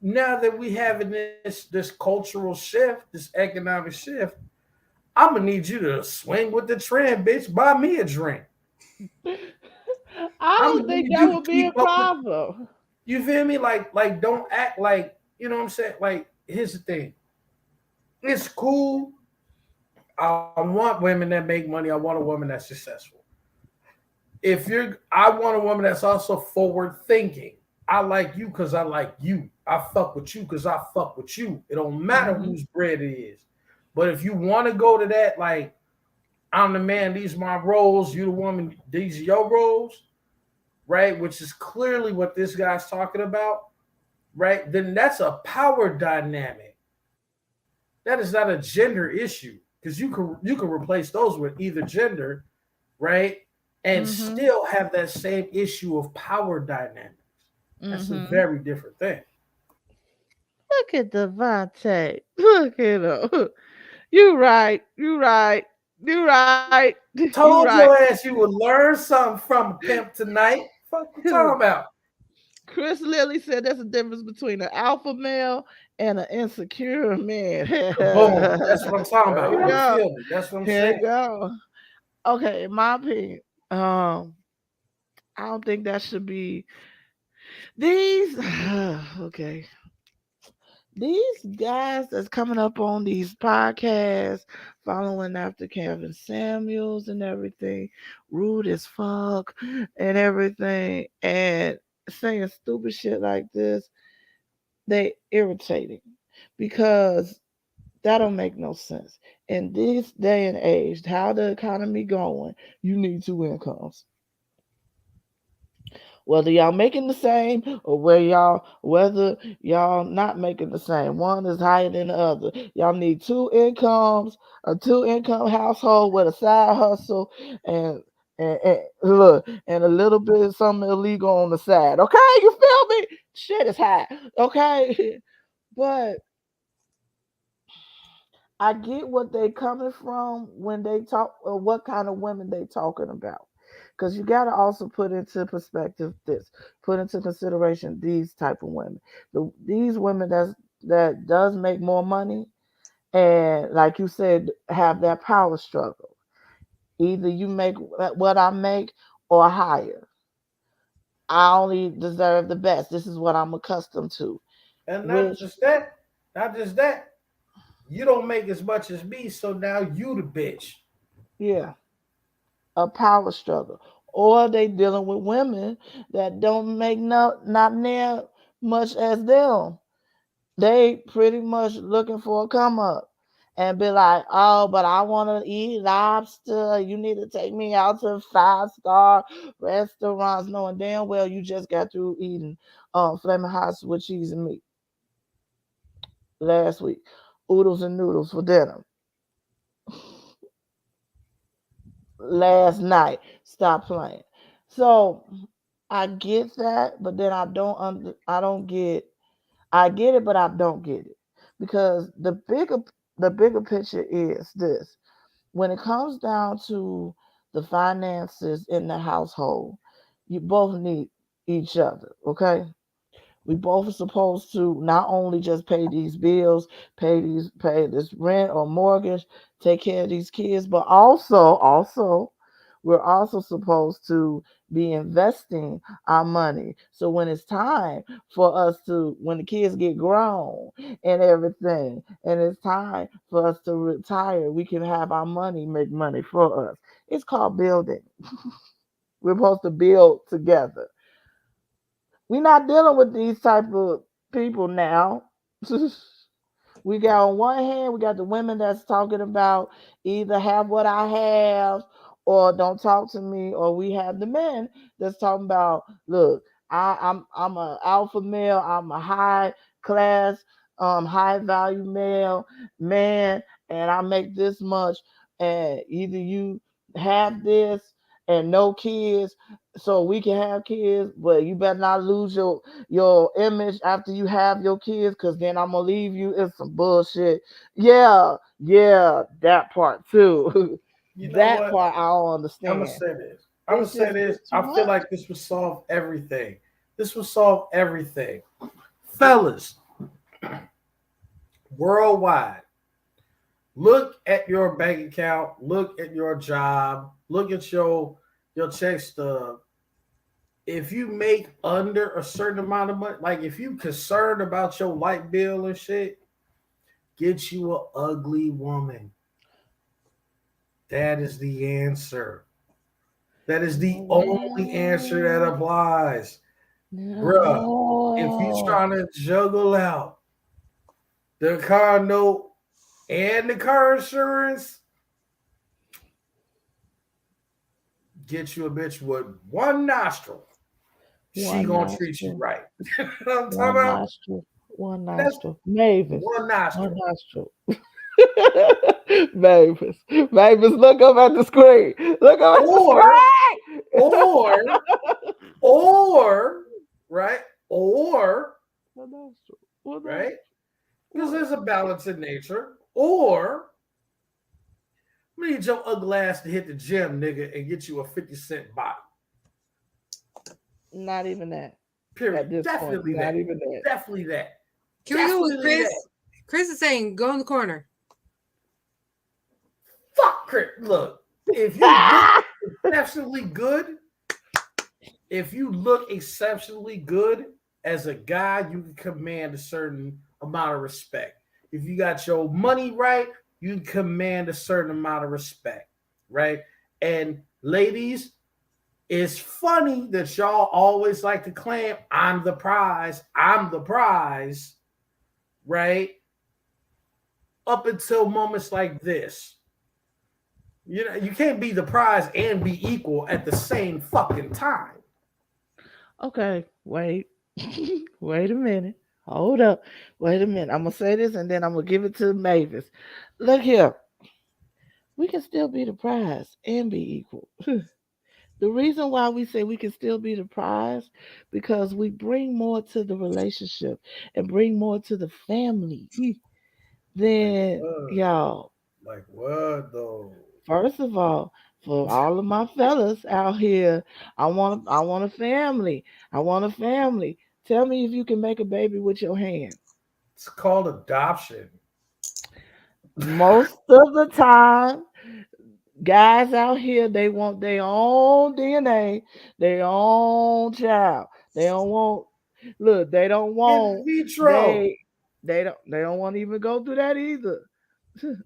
now that we having this cultural shift, this economic shift, I'm gonna need you to swing with the trend, bitch. Buy me a drink. I I'm don't gonna think need that you to would be a keep up with. problem. You feel me? Like don't act like you know what I'm saying. Like here's the thing. It's cool. I want women that make money. I want a woman that's successful. I want a woman that's also forward thinking. I like you because I like you. I fuck with you because I fuck with you. It don't matter Mhm. whose bread it is. But if you want to go to that, like I'm the man, these my roles, you the woman, these your roles, right? Which is clearly what this guy's talking about, right? Then that's a power dynamic. That is not a gender issue because you can replace those with either gender, right? And Mhm. still have that same issue of power dynamics. That's a Mhm. very different thing. Look at Devontae. Look at him. You right. You right. You right. You right. Told your ass you would learn something from a pimp tonight. Fuck you talking about? Chris Lilly said there's a difference between an alpha male and an insecure man. Boom. That's what I'm talking There about. you You go. feel me? That's what I'm Here saying. you go. Okay, in my opinion, um, I don't think that should be these. Okay, these guys that's coming up on these podcasts, following after Kevin Samuels and everything, rude as fuck and everything, and saying stupid shit like this, they irritating because that don't make no sense. In this day and age, how the economy going, you need two incomes. Whether y'all making the same or whether y'all not making the same. One is higher than the other. Y'all need two incomes, a two income household with a side hustle and and look and a little bit of something illegal on the side. Okay, you feel me? Shit is high. Okay. But I get what they coming from when they talk or what kind of women they talking about. Because you got to also put into perspective this, put into consideration these type of women. These women that does make more money and like you said have that power struggle. Either you make what I make or higher. I only deserve the best. This is what I'm accustomed to. And not Which, just that, not just that. You don't make as much as me, so now you the bitch. yeah, a power struggle. Or they dealing with women that don't make not near much as them. They pretty much looking for a come up and be like, oh, but I want to eat lobster. You need to take me out to 5-star restaurants, knowing damn well you just got through eating flaming hots with cheese and meat last week. Oodles and noodles for dinner last night. Stop playing. So I get that, but then I don't get. I get it, but I don't get it because the bigger picture is this: when it comes down to the finances in the household, you both need each other. Okay, we both are supposed to not only just pay these bills, pay this rent or mortgage, take care of these kids, but also we're also supposed to be investing our money. So when it's time for us to when the kids get grown and everything, and it's time for us to retire, we can have our money make money for us. It's called building. We're supposed to build together. We're not dealing with these type of people now. We got on one hand, we got the women that's talking about either have what I have or don't talk to me, or we have the men that's talking about, look, I'm a alpha male, I'm a high class, high value male man, and I make this much, and either you have this and no kids, so we can have kids, but you better not lose your image after you have your kids, because then I'm gonna leave you. It's some bullshit. Yeah, yeah, that part too. You know That what? part I don't I'm gonna understand. say this. I'm gonna It's say just this. it's too I feel much. like this would solve everything. This would solve everything, fellas. Worldwide, look at your bank account. Look at your job. Look at your check stub. If you make under a certain amount of money, like if you concerned about your light bill and shit, get you a ugly woman. That is the answer. That is the only answer that No, applies. Bruh, if you no. trying to juggle out the car note and the car insurance, get you a bitch with one nostril. She One gonna treat you nostril, right. You know what I'm talking one about? nostril, one That's nostril. Mavis, one one nostril. nostril. Mavis, Mavis, look up at the screen. Look up at the Or, screen. or, or, right? Or, One nostril, one right? nostril. Because What? there's a balance in nature. Or, we need your ugly ass to hit the gym, nigga, and get you a 50 cent body. Not even that. At Period. this point, Definitely not that. even that. Definitely that. Can we go with Definitely that. Chris? Chris is saying go in the corner. Fuck Chris. Look, if you look exceptionally good, if you look exceptionally good as a guy, you can command a certain amount of respect. If you got your money right, you can command a certain amount of respect, right? And ladies, it's funny that y'all always like to claim I'm the prize, right? Up until moments like this. You know, you can't be the prize and be equal at the same fucking time. Okay, wait. Wait a minute. Hold up. Wait a minute. I'm gonna say this and then I'm gonna give it to Mavis. Look here. We can still be the prize and be equal. The reason why we say we can still be the prize because we bring more to the relationship and bring more to the family Like than what? y'all. Like what though? First of all, for all of my fellas out here, I want a family. I want a family. Tell me if you can make a baby with your hand. It's called adoption. Most of the time, Guys out here, they want their own DNA, their own child. They don't want look, they don't In want vitro. they they don't want to even go through that either.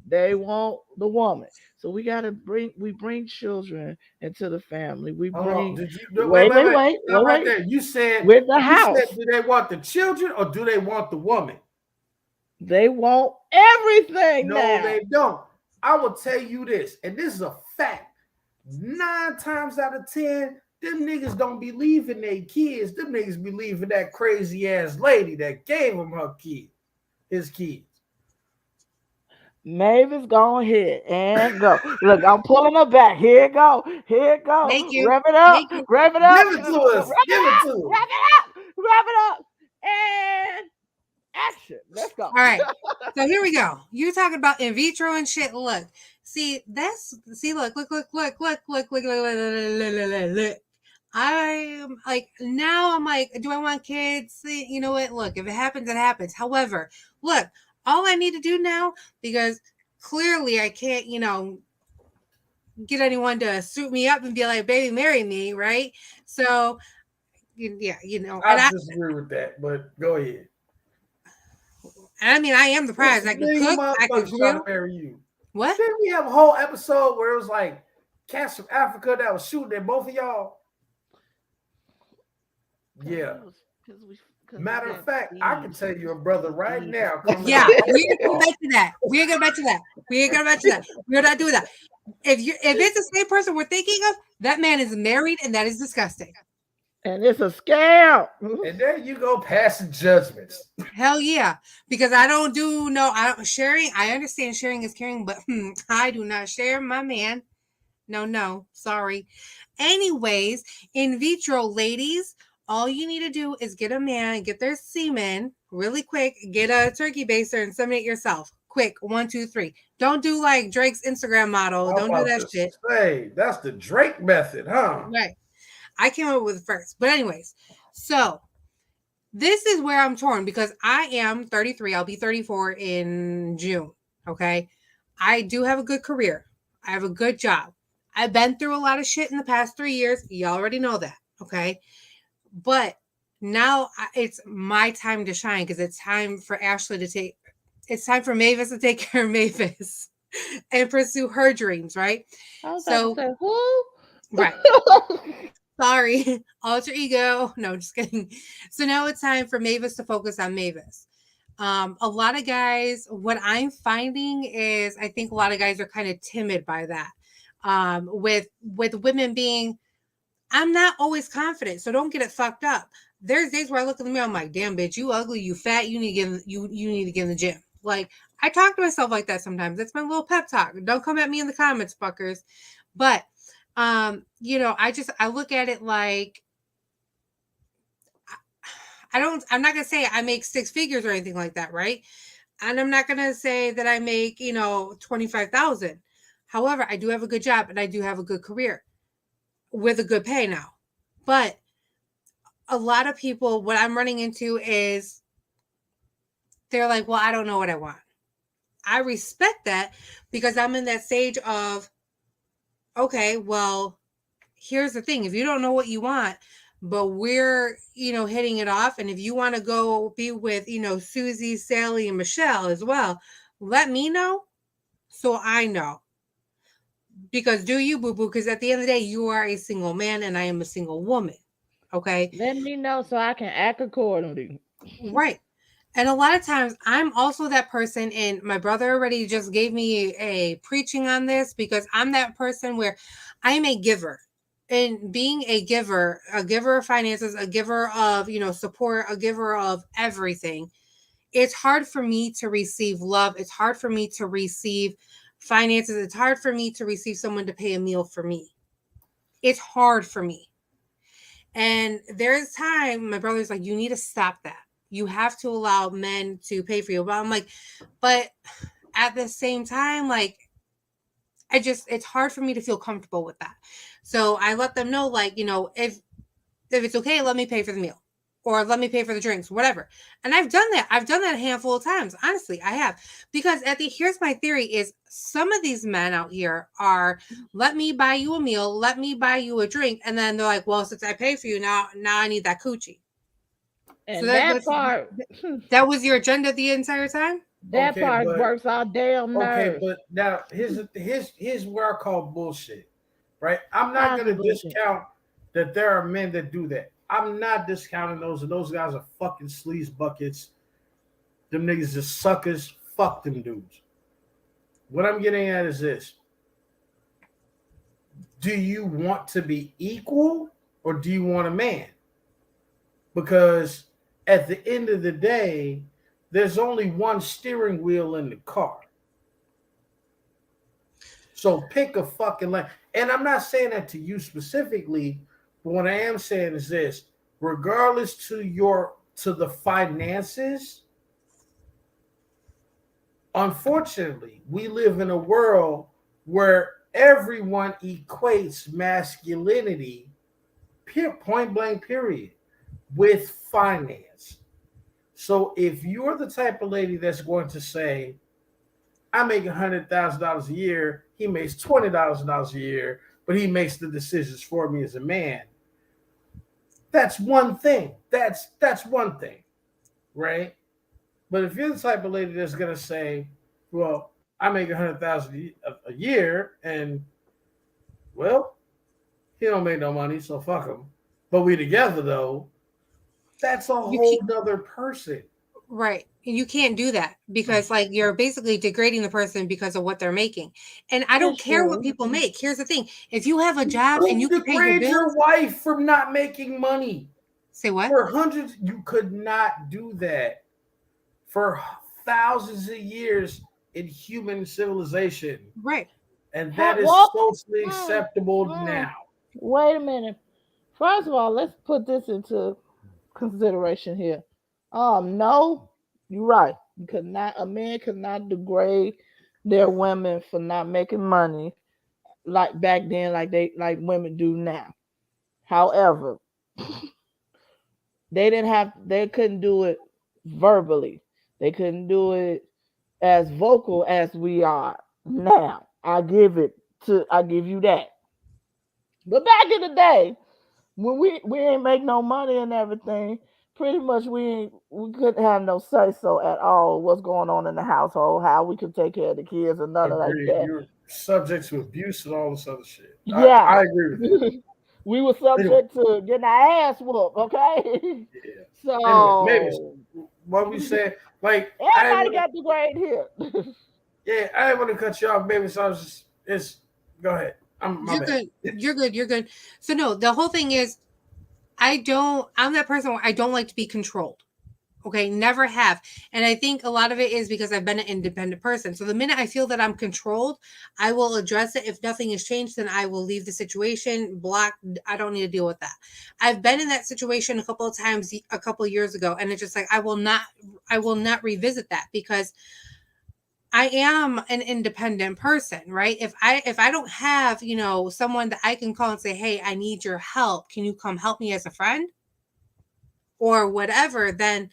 They want the woman. So we bring children into the family. We Hold on. bring Did you wait, wait, wait, wait, wait. wait, Stop wait, right wait. there. With the You said, house. do they want the children or do they want the woman? They want everything No, now. they don't. I will tell you this, and this is a fact. 9 times out of 10, them niggas don't believe in their kids. Them niggas believe in that crazy ass lady that gave him his kids. Mavis, go ahead and go. Look, I'm pulling her back. Here it go. Here it Thank go. you. Rev it up. Thank you. Rev it Give up. it Rev to it us. Give it up. to us. Rev it up. Rev it up. And action. Let's go. All right. So here we go. You're talking about in vitro and shit. Look, look. I'm like now. I'm like, do I want kids? See, you know what? Look, if it happens, it happens. However, look, all I need to do now because clearly I can't, get anyone to suit me up and be like, baby, marry me, right? So yeah, I disagree with that, but go ahead. I mean, I am the There's prize. a I can million cook, I can motherfuckers trying to grill. marry you. What? Didn't we have a whole episode where it was like cats from Africa that was shooting at both of y'all? Yeah. Because we Matter of got fact, I can seeds. tell you a brother right Seeds. now coming Yeah, out of we ain't gonna Omaha. bet to that. We ain't gonna bet to that. We ain't gonna bet to that. We're not doing that. If it's the same person we're thinking of, that man is married, and that is disgusting. And it's a scam. And there you go, passing judgments. Hell yeah, because I don't do no. I don't sharing. I understand sharing is caring, but I do not share my man. No, no, sorry. Anyways, in vitro, ladies, all you need to do is get a man, get their semen really quick, get a turkey baster, and inseminate yourself. Quick, 1, 2, 3. Don't do like Drake's Instagram model. I'm Don't do about that to shit. say that's the Drake method, huh? Right. I came up with it first. But anyways, so this is where I'm torn because I am 33. I'll be 34 in June. Okay. I do have a good career. I have a good job. I've been through a lot of shit in the past 3 years. You already know that. Okay. But now it's my time to shine because it's time for Ashley to take, it's time for Mavis to take care of Mavis and pursue her dreams. Right. I was about to So, say, who? right. Sorry, alter ego. No, just kidding. So now it's time for Mavis to focus on Mavis. A lot of guys, what I'm finding is, I think a lot of guys are kind of timid by that. With women being, I'm not always confident, so don't get it fucked up. There's days where I look in the mirror, I'm like, damn, bitch, you ugly, you fat, you need to you need to get in the gym. Like I talk to myself like that sometimes. That's my little pep talk. Don't come at me in the comments, fuckers. But I look at it like I'm not gonna say I make 6 figures or anything like that, right? And I'm not gonna say that I make, 25,000. However, I do have a good job and I do have a good career with a good pay now. But a lot of people, what I'm running into is they're like, well, I don't know what I want. I respect that because I'm in that stage of, okay, well, here's the thing. If you don't know what you want, but we're, hitting it off. And if you want to go be with, Susie, Sally, and Michelle as well, let me know so I know. Because do you, boo boo? Because at the end of the day, you are a single man and I am a single woman. Okay. Let me know so I can act accordingly. Right. And a lot of times I'm also that person, and my brother already just gave me a preaching on this because I'm that person where I'm a giver. And being a giver of finances, a giver of, support, a giver of everything, it's hard for me to receive love. It's hard for me to receive finances. It's hard for me to receive someone to pay a meal for me. It's hard for me. And there's time my brother's like, you need to stop that. You have to allow men to pay for you. But I'm like, but at the same time, like, it's hard for me to feel comfortable with that. So I let them know, like, if it's okay, let me pay for the meal. or let me pay for the drinks, whatever. And I've done that. I've done that a handful of times. Honestly, I have. Because here's my theory is some of these men out here are, let me buy you a meal, let me buy you a drink, and then they're like, well, since I pay for you now I need that coochie. So And that part, that was your agenda the entire time? that Okay, part but works our damn okay, nerves. but now here's where I call bullshit. Right? I'm not How's the gonna bullshit? discount that there are men that do that. I'm not discounting those, and those guys are fucking sleaze buckets. Them niggas are suckers. Fuck them dudes. What I'm getting at is this: do you want to be equal, or do you want a man? Because at the end of the day, there's only one steering wheel in the car. So pick a fucking lane. And I'm not saying that to you specifically, but what I am saying is this: regardless to the finances, unfortunately, we live in a world where everyone equates masculinity, point blank period, with finance. So if you're the type of lady that's going to say, I make $100,000 a year, he makes $20,000 a year, but he makes the decisions for me as a man. That's one thing. That's one thing, right? But if you're the type of lady that's gonna say, well, I make 100,000 a year, and well, he don't make no money, so fuck him. But we together though, that's a You whole can't, nother person. right. And you can't do that because like you're basically degrading the person because of what they're making. And I don't That's care what true. people make. Here's the thing. If you have a You job and couldn't you can pay your degrade your bills, wife from not making money. say what? For hundreds, you could not do that for thousands of years in human civilization. Right. And that How, is what? socially Mm, acceptable mm. now. Wait a minute. First of all, let's put this into consideration here. No, you're right. You could not. A man could not degrade their women for not making money like back then, like women do now. However, they didn't have. They couldn't do it verbally. They couldn't do it as vocal as we are now. I give you that. But back in the day, when we ain't make no money and everything, pretty much we couldn't have no say so at all what's going on in the household, how we could take care of the kids and none of like Agreed. that. You're subject to abuse and all this other shit. Yeah. I agree with that. We were Anyway, subject to getting our ass whooped, okay? yeah. Anyway, maybe So what we said, like I didn't everybody want to, got the grade here. yeah, I didn't want to cut you off, maybe. So I was just, it's go ahead. I'm my You're bad. good. You're good. You're good. So no, the whole thing is I'm that person where I don't like to be controlled. Okay, never have. And I think a lot of it is because I've been an independent person. So the minute I feel that I'm controlled, I will address it. If nothing has changed, then I will leave the situation, block. I don't need to deal with that. I've been in that situation a couple of times a couple of years ago, and it's just like I will not revisit that because I am an independent person, right? If I don't have, someone that I can call and say, "Hey, I need your help. Can you come help me as a friend?" or whatever, then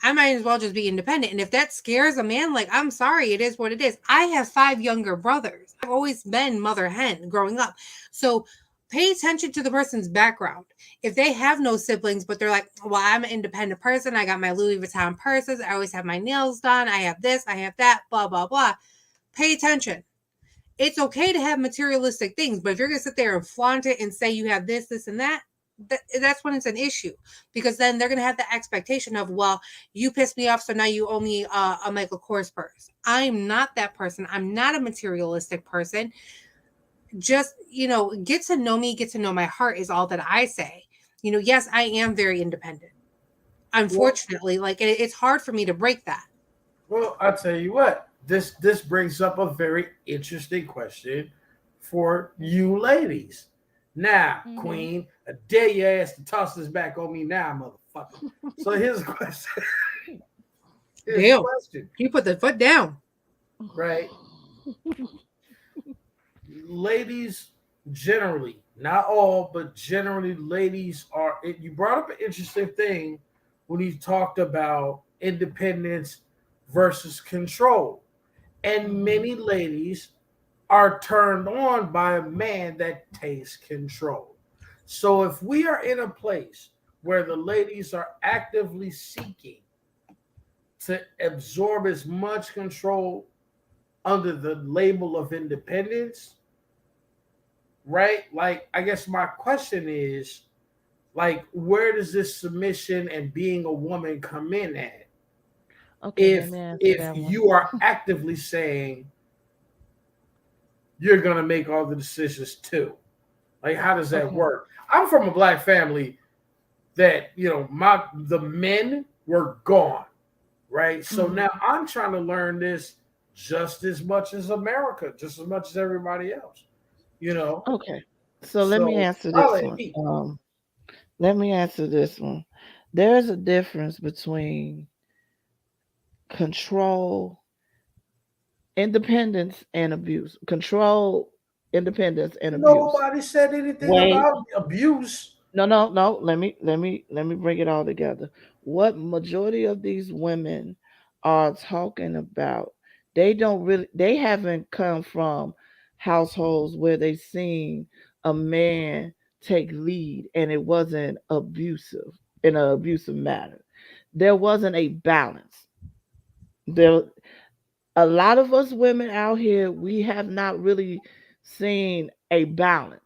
I might as well just be independent. And if that scares a man, like, I'm sorry, it is what it is. I have 5 younger brothers. I've always been mother hen growing up. So pay attention to the person's background. If they have no siblings, but they're like, well, I'm an independent person. I got my Louis Vuitton purses. I always have my nails done. I have this, I have that, blah, blah, blah. Pay attention. It's okay to have materialistic things, but if you're going to sit there and flaunt it and say you have this, and that's when it's an issue, because then they're going to have the expectation of, well, you pissed me off, so now you owe me a Michael Kors purse. I'm not that person. I'm not a materialistic person. Just, get to know me, get to know my heart is all that I say. Yes, I am very independent. Well, Unfortunately, like it's hard for me to break that. well, I'll tell you what. This brings up a very interesting question for you ladies. Now, Hmm. Queen, I dare your ass to toss this back on me now, motherfucker. So here's a question. Here's a Damn, question, you put the foot down. right? Ladies generally, not all, but generally, ladies are you brought up an interesting thing when you talked about independence versus control, and Mhm. many ladies are turned on by a man that takes control. So if we are in a place where the ladies are actively seeking to absorb as much control under the label of independence, right? Like, I guess my question is, like, where does this submission and being a woman come in at? Okay, let If me answer if that one. you are actively saying you're gonna make all the decisions too, like, how does that Okay. work? I'm from a black family that the men were gone, right? So now Mhm. I'm trying to learn this just as much as America, just as much as everybody else, you know. Okay. So let me So answer I'll this let one. me. Let me answer this one. There's a difference between control, independence, and abuse. Control, independence, and abuse. Nobody said anything Wait, about abuse. no. Let me bring it all together. What majority of these women are talking about? They haven't come from households where they seen a man take lead and it wasn't abusive in an abusive manner. There wasn't a balance. There A lot of us women out here, we have not really seen a balance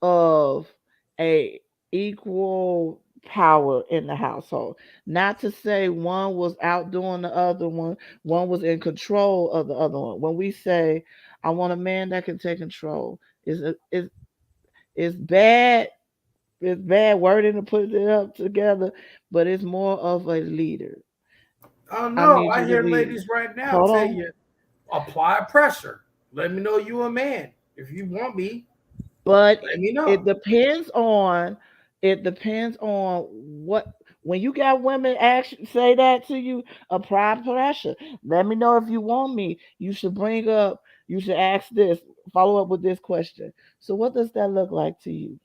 of a equal power in the household. Not to say one was outdoing the other one was in control of the other one. When we say I want a man that can take control, is bad. It's bad wording to put it up together, but it's more of a leader. Oh I no, need I you to hear lead. ladies right now Hold tell on. you, apply pressure. Let me know you a man. If you want me, But let me know. it depends on what when you got women actually say that to you, apply pressure. Let me know if you want me. You should ask this, follow up with this question. So what does that look like to you?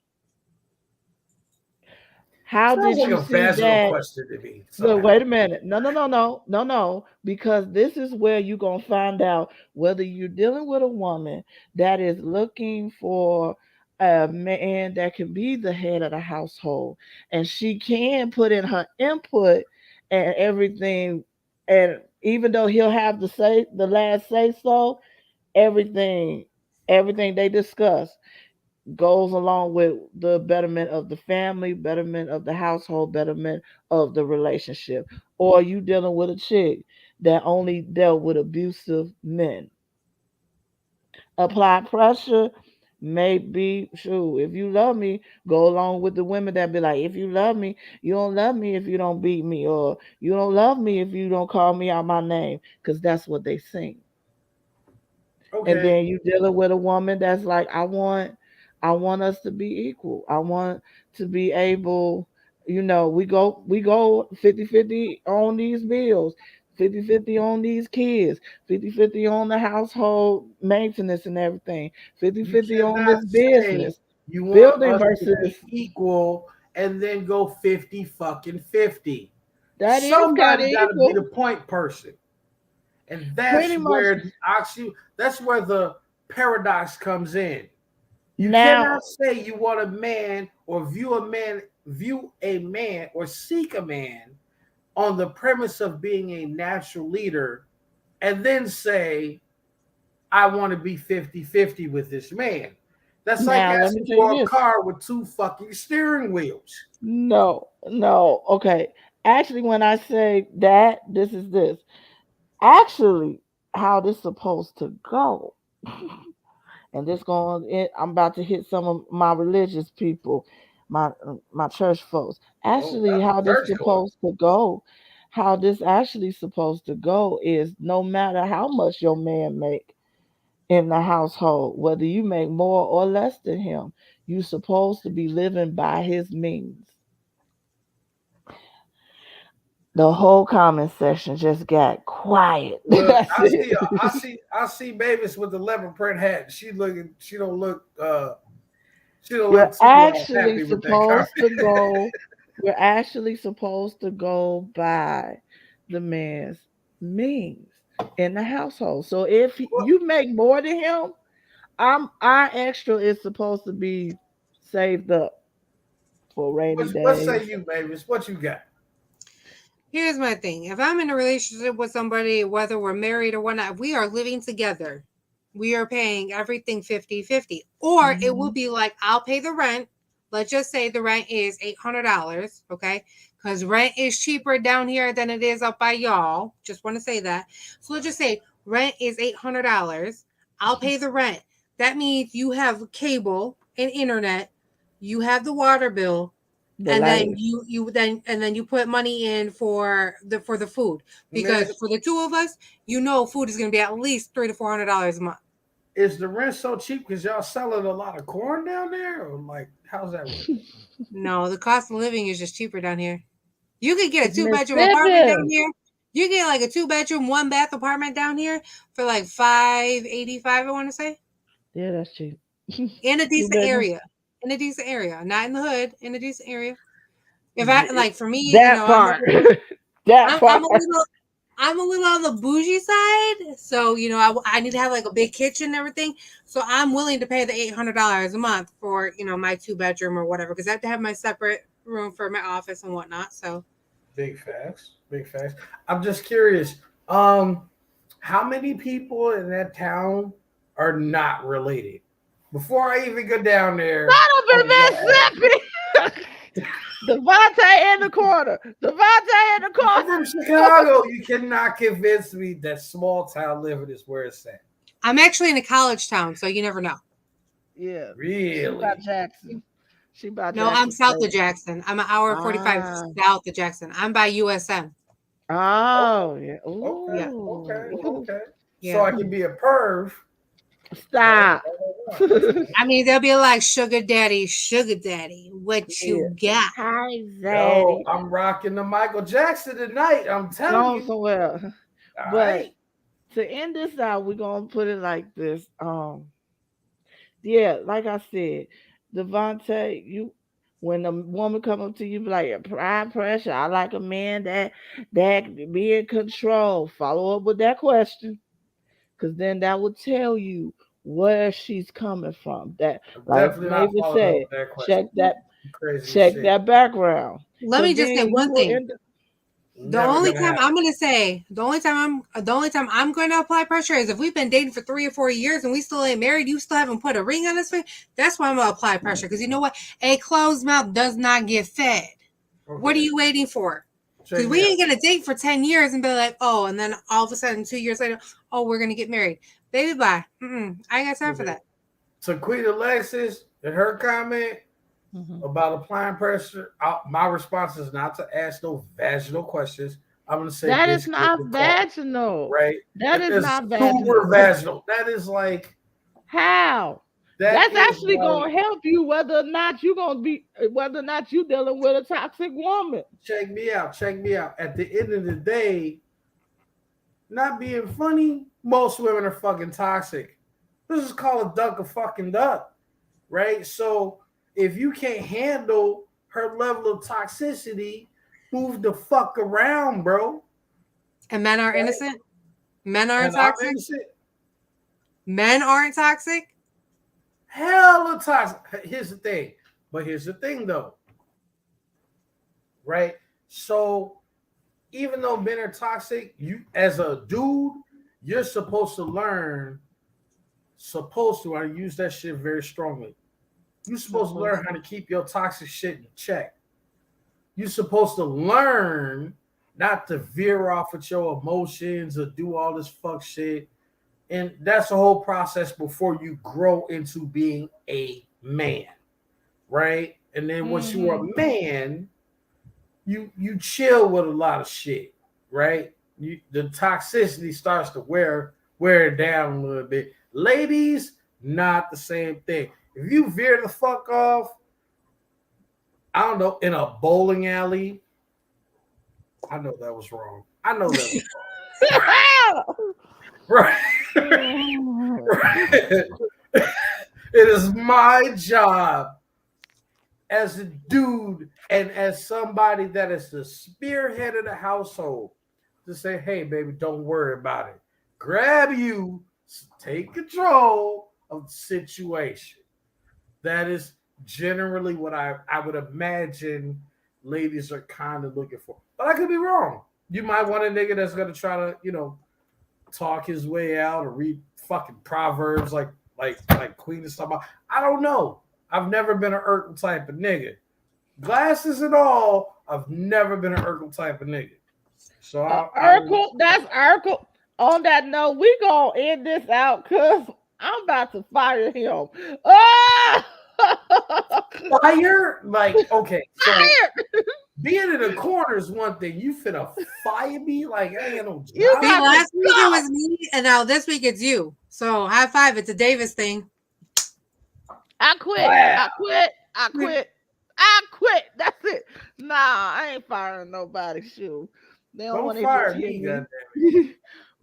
How Sounds did like you a see vaginal that? question to me Look, somehow. wait a minute. No. Because this is where you're going to find out whether you're dealing with a woman that is looking for a man that can be the head of the household. And she can put in her input and everything. And even though he'll have the last say so, everything, everything they discuss goes along with the betterment of the family, betterment of the household, betterment of the relationship. Or you dealing with a chick that only dealt with abusive men. Apply pressure, maybe sure. If you love me, go along with the women that be like, if you love me, you don't love me if you don't beat me, or you don't love me if you don't call me out my name, because that's what they sing. And Okay, then you dealing with a woman that's like, I want us to be equal. I want to be able, we go 50-50 on these bills, 50-50 on these kids, 50-50 on the household maintenance and everything, you 50-50 on cannot this say business, you want building us to versus. be equal and then go 50 fucking 50. That is kind Somebody of got to be the equal, point person. And pretty much. that's where the paradox comes in. You Now, cannot say you want a man or view a man or seek a man on the premise of being a natural leader and then say, I want to be 50-50 with this man. That's like now let me asking tell you for a this. car with two fucking steering wheels. No. Okay. Actually, when I say that, this is this. Actually, how this supposed to go. And this going, I'm about to hit some of my religious people, my church folks. Oh, Actually, that's how the this church going. supposed to go, how this actually supposed to go is no matter how much your man make in the household, whether you make more or less than him, you supposed to be living by his means. The whole comment section just got quiet. Look, That's it. I see Mavis with the leopard print hat. She don't look She don't You're look too actually happy with that comment. supposed to go. You're actually supposed to go by the man's means in the household. So if you make more than him, our extra is supposed to be saved up for rainy What say days. you, Mavis? What you got? Here's my thing. If I'm in a relationship with somebody, whether we're married or whatnot, if we are living together, we are paying everything 50-50. Or it will Mhm. be like, I'll pay the rent. Let's just say the rent is $800, okay? Because rent is cheaper down here than it is up by y'all. Just want to say that. So let's just say rent is $800. I'll pay the rent. That means you have cable and internet. You have the water bill, The and then light. you put money in for the food, because Miss, for the two of us, food is going to be at least $300 to $400 a month. is the rent so cheap because y'all selling a lot of corn down there? Or like, how's that work? No, the cost of living is just cheaper down here. You could get a It's 2 bedroom apartment down Mississippi. here. You get like a 2 bedroom 1 bath apartment down here for like 585, I want to say, Yeah, that's cheap. in a Two decent bedroom. area. In a decent area, not in the hood, in a decent area. If I Is like, for me, That part. That I'm part. a little on the bougie side, so I need to have like a big kitchen and everything. So I'm willing to pay the $800 a month for my 2 bedroom or whatever, because I have to have my separate room for my office and whatnot. So big facts? Big facts. I'm just curious. Um, how many people in that town are not related? Before I even go down there, Not up I in just gotta Mississippi. Devontae in the corner. Devontae in the I'm corner. from Chicago. You cannot convince me that small town living is where it's at. I'm actually in a college town, so you never know. Yeah. She by Really? Jackson. She by No, I'm Jackson south of State. Jackson. I'm an hour and 45 Ah. south of Jackson. I'm by USM. Oh, Oh, yeah. okay, Yeah, okay, Ooh. okay. So yeah. I can be a perv. That's Stop. all I want. That's all. I mean, they'll be like, sugar daddy, what Yeah. you got? Hi, Yo, Zaddy. I'm rocking the Michael Jackson tonight. I'm telling Gone you. somewhere. All But right. to end this out, we're gonna put it like this. Yeah, like I said, Devontae, you when a woman come up to you be like apply pressure, I like a man that be in control. Follow up with that question, because then that will tell you where she's coming from. That, I'm like definitely not Mavis following up said, with that check question. that Crazy as check shit. that background. Let Cause me just say then you one will thing. end up The Never only gonna time happen. I'm gonna say, the only time I'm going to apply pressure is if we've been dating for 3 or 4 years and we still ain't married. You still haven't put a ring on this thing. That's why I'm gonna apply pressure, because you know what? A closed mouth does not get fed. What are Okay. you waiting for? Check Because me we out. ain't gonna date for 10 years and be like, oh, and then all of a sudden 2 years later, oh, we're gonna get married. Baby, bye. I ain't got time for Okay. that. So Queen Alexis and her comment Mhm. about applying pressure, my response is not to ask no vaginal questions. I'm gonna say, that is bitch, get in not the car, vaginal. right? That It is is not super vaginal. vaginal. That is like How? that That's is actually like gonna help you whether or not you dealing with a toxic woman. check me out, check me out. At the end of the day, not being funny, most women are fucking toxic. This is called a duck a fucking duck, right? So if you can't handle her level of toxicity, move the fuck around, bro. And men are Right? innocent. Men aren't And I'm toxic. innocent. Men aren't toxic. Hella toxic. Here's the thing. But here's the thing though, right? So even though men are toxic, you as a dude, you're supposed to learn, supposed to, I use that shit very strongly. You're supposed to learn Supposed how to. to keep your toxic shit in check. You're supposed to learn not to veer off with your emotions or do all this fuck shit. And that's the whole process before you grow into being a man, right? And then once you are Hmm. a man, you chill with a lot of shit, right? The toxicity starts to wear it down a little bit. Ladies, not the same thing. If you veer the fuck off, I don't know, in a bowling alley, I know that was wrong. I know that was wrong. Right. Right. It is my job as a dude and as somebody that is the spearhead of the household to say, hey, baby, don't worry about it. Grab you, take control of the situation. That is generally what I would imagine ladies are kind of looking for. But I could be wrong. You might want a nigga that's gonna try to, talk his way out or read fucking proverbs like Queen and stuff. I don't know. I've never been an Urkel type of nigga. Glasses and all, I've never been an Urkel type of nigga. So I would. Urkel, that's Urkel. On that note, we gonna end this out because I'm about to fire him. Ah! Fire? Like, okay, so Fire! being in the corner is one thing. You finna fire me? Like, I ain't got no You See, job. got to last week it go. was me, and now this week it's you. So high five. It's a Davis thing. I quit. Wow. I quit. I quit. I quit. That's it. Nah, I ain't firing nobody. Shoot. They don't Don't want to even fire hear me, me. goddamn.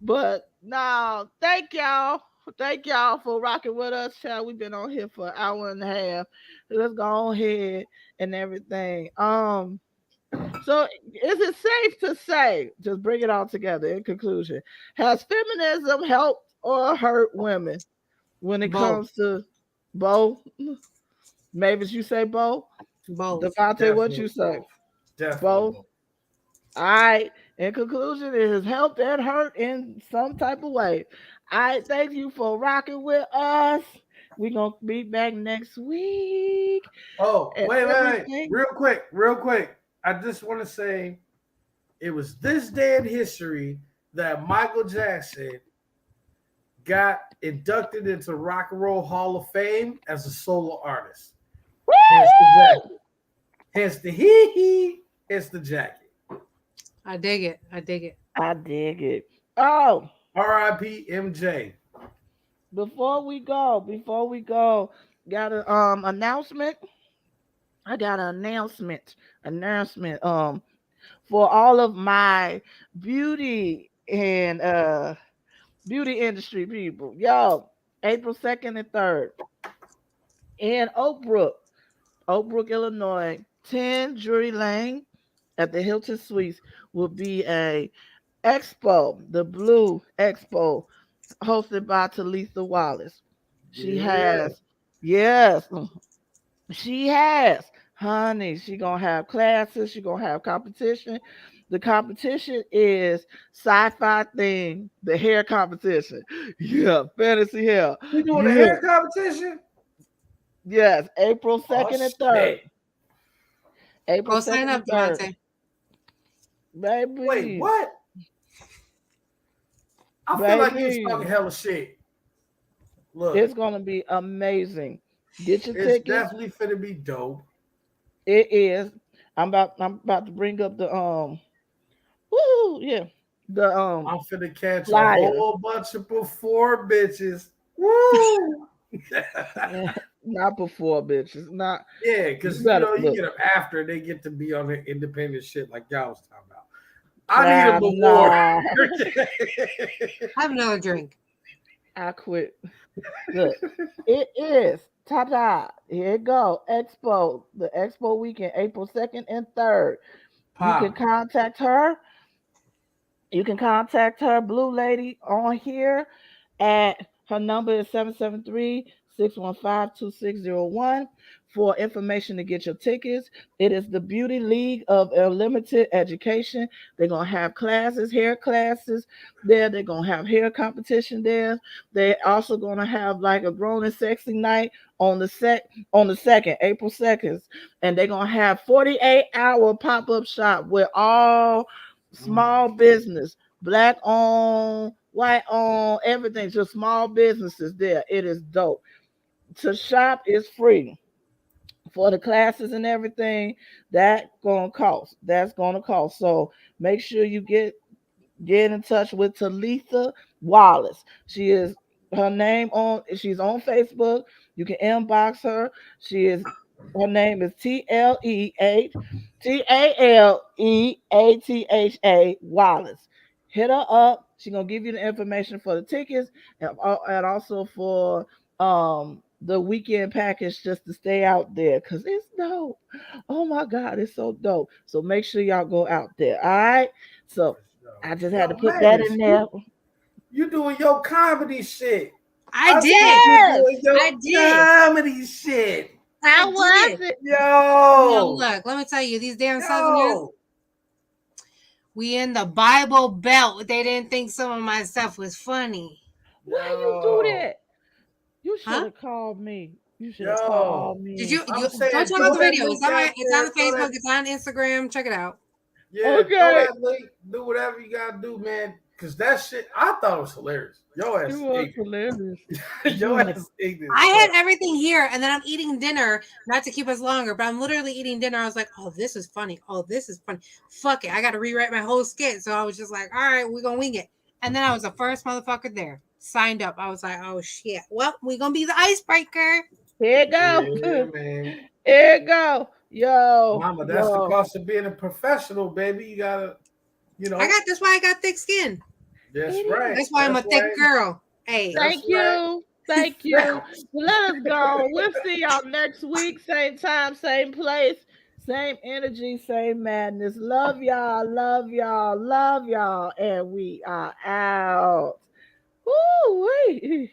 But no, thank y'all. Thank y'all for rocking with us, child. We've been on here for an hour and a half. Let's go ahead and everything. So is it safe to say, just bring it all together in conclusion, has feminism helped or hurt women when it Both. comes to both? Mavis, you say both? Both. Devontae, what Definitely you say? both. Definitely Both? both. All right. In conclusion, it has helped and hurt in some type of way. I thank you for rocking with us. We're gonna be back next week Oh, and wait. everything. Real quick. I just want to say it was this day in history that Michael Jackson got inducted into Rock and Roll Hall of Fame as a solo artist. Hence the Woo! jacket. Hence the hee hee. Hence the jacket. I dig it. I dig it. I dig it. Oh, R.I.P. MJ. before we go, got an announcement. I got an announcement. For all of my beauty and beauty industry people, yo, April 2nd and 3rd in Oak Brook, Illinois, 10 Drury Lane at the Hilton Suites will be a expo, the Blue Expo, hosted by Talitha Wallace. She Yeah. has, yes, she has, honey. She gonna have classes. She gonna have competition. The competition is sci-fi thing. The hair competition. Yeah, fantasy hair. We doing a Yeah, hair competition? yes. April Oh 2nd and 3rd. shit. April Go sign 2nd up, and 3rd. Devontae. Wait, Baby, what? I feel like you was talking baby, hella shit. it's Look, gonna be amazing. Get your it's tickets. definitely finna be dope. It is. I'm about to bring up the woo, yeah, the I'm finna catch a flyer. whole bunch of before bitches. Woo! Yeah, not before, bitches. Not. Yeah, You because better you look. get them after they get to be on the independent shit like y'all was talking about. I need them before. Nah, Have another drink. I quit. Look, it is. Ta ta. Here it go. Expo. The Expo weekend, April 2nd and 3rd. You can Pop. contact her. You can contact her, Blue Lady, on here at her number is 773-615-2601 for information to get your tickets. It is the Beauty League of Unlimited Education. They're gonna have classes, hair classes there. They're gonna have hair competition there. They're also gonna have like a grown and sexy night on the second, April 2nd. And they're gonna have 48-hour pop-up shop where all Mm. small business, black owned, white owned, everything, just small businesses there. It is dope. To shop is free. For the classes and everything, that gonna cost. That's gonna cost. So make sure you get in touch with Talitha Wallace. She is her name on she's on Facebook. You can inbox her. Her name is TLEATHA Wallace. Hit her up. She's gonna give you the information for the tickets and also for the weekend package just to stay out there because it's dope. Oh my God, it's so dope. So make sure y'all go out there. All right. So I just had to Yo, put that in Mavis, there. you doing your comedy shit. I I did. think you're Yes. doing your I did. comedy shit. I How was did. it? Now Yo, look, let me tell you, these damn Southerners, yo, we in the Bible Belt. They didn't think some of my stuff was funny. Why you do yo, that? You should Huh? have called me. You should have yo. called Did me. you I'm go saying check out throw the that video? It's link on out it's on there. the Throw Facebook, that, it's on Instagram. Check it out. yeah, throw Okay. that link. Do whatever you gotta do, man. Cause that shit, I thought it was hilarious. Your It ass is was ignorant. hilarious. Your ass is ignorant I as had fuck. everything here, and then I'm eating dinner, not to keep us longer, but I'm literally eating dinner. I was like, oh, this is funny. Oh, this is funny. Fuck it. I got to rewrite my whole skit. So I was just like, all right, we're going to wing it. And then I was the first motherfucker there. Signed up. I was like, oh, shit. Well, we're going to be the icebreaker. Here it go. Yeah, man. Here it go. Yo, Mama, that's the yo. cost of being a professional, baby. You gotta, you I know. got That's why I got thick skin. It That's right. is. That's why I'm a That's thick right. girl. Hey. That's Thank right. you. Thank you. Well, let us go. We'll see y'all next week. Same time, same place, same energy, same madness. Love y'all. Love y'all. Love y'all. And we are out. Woo!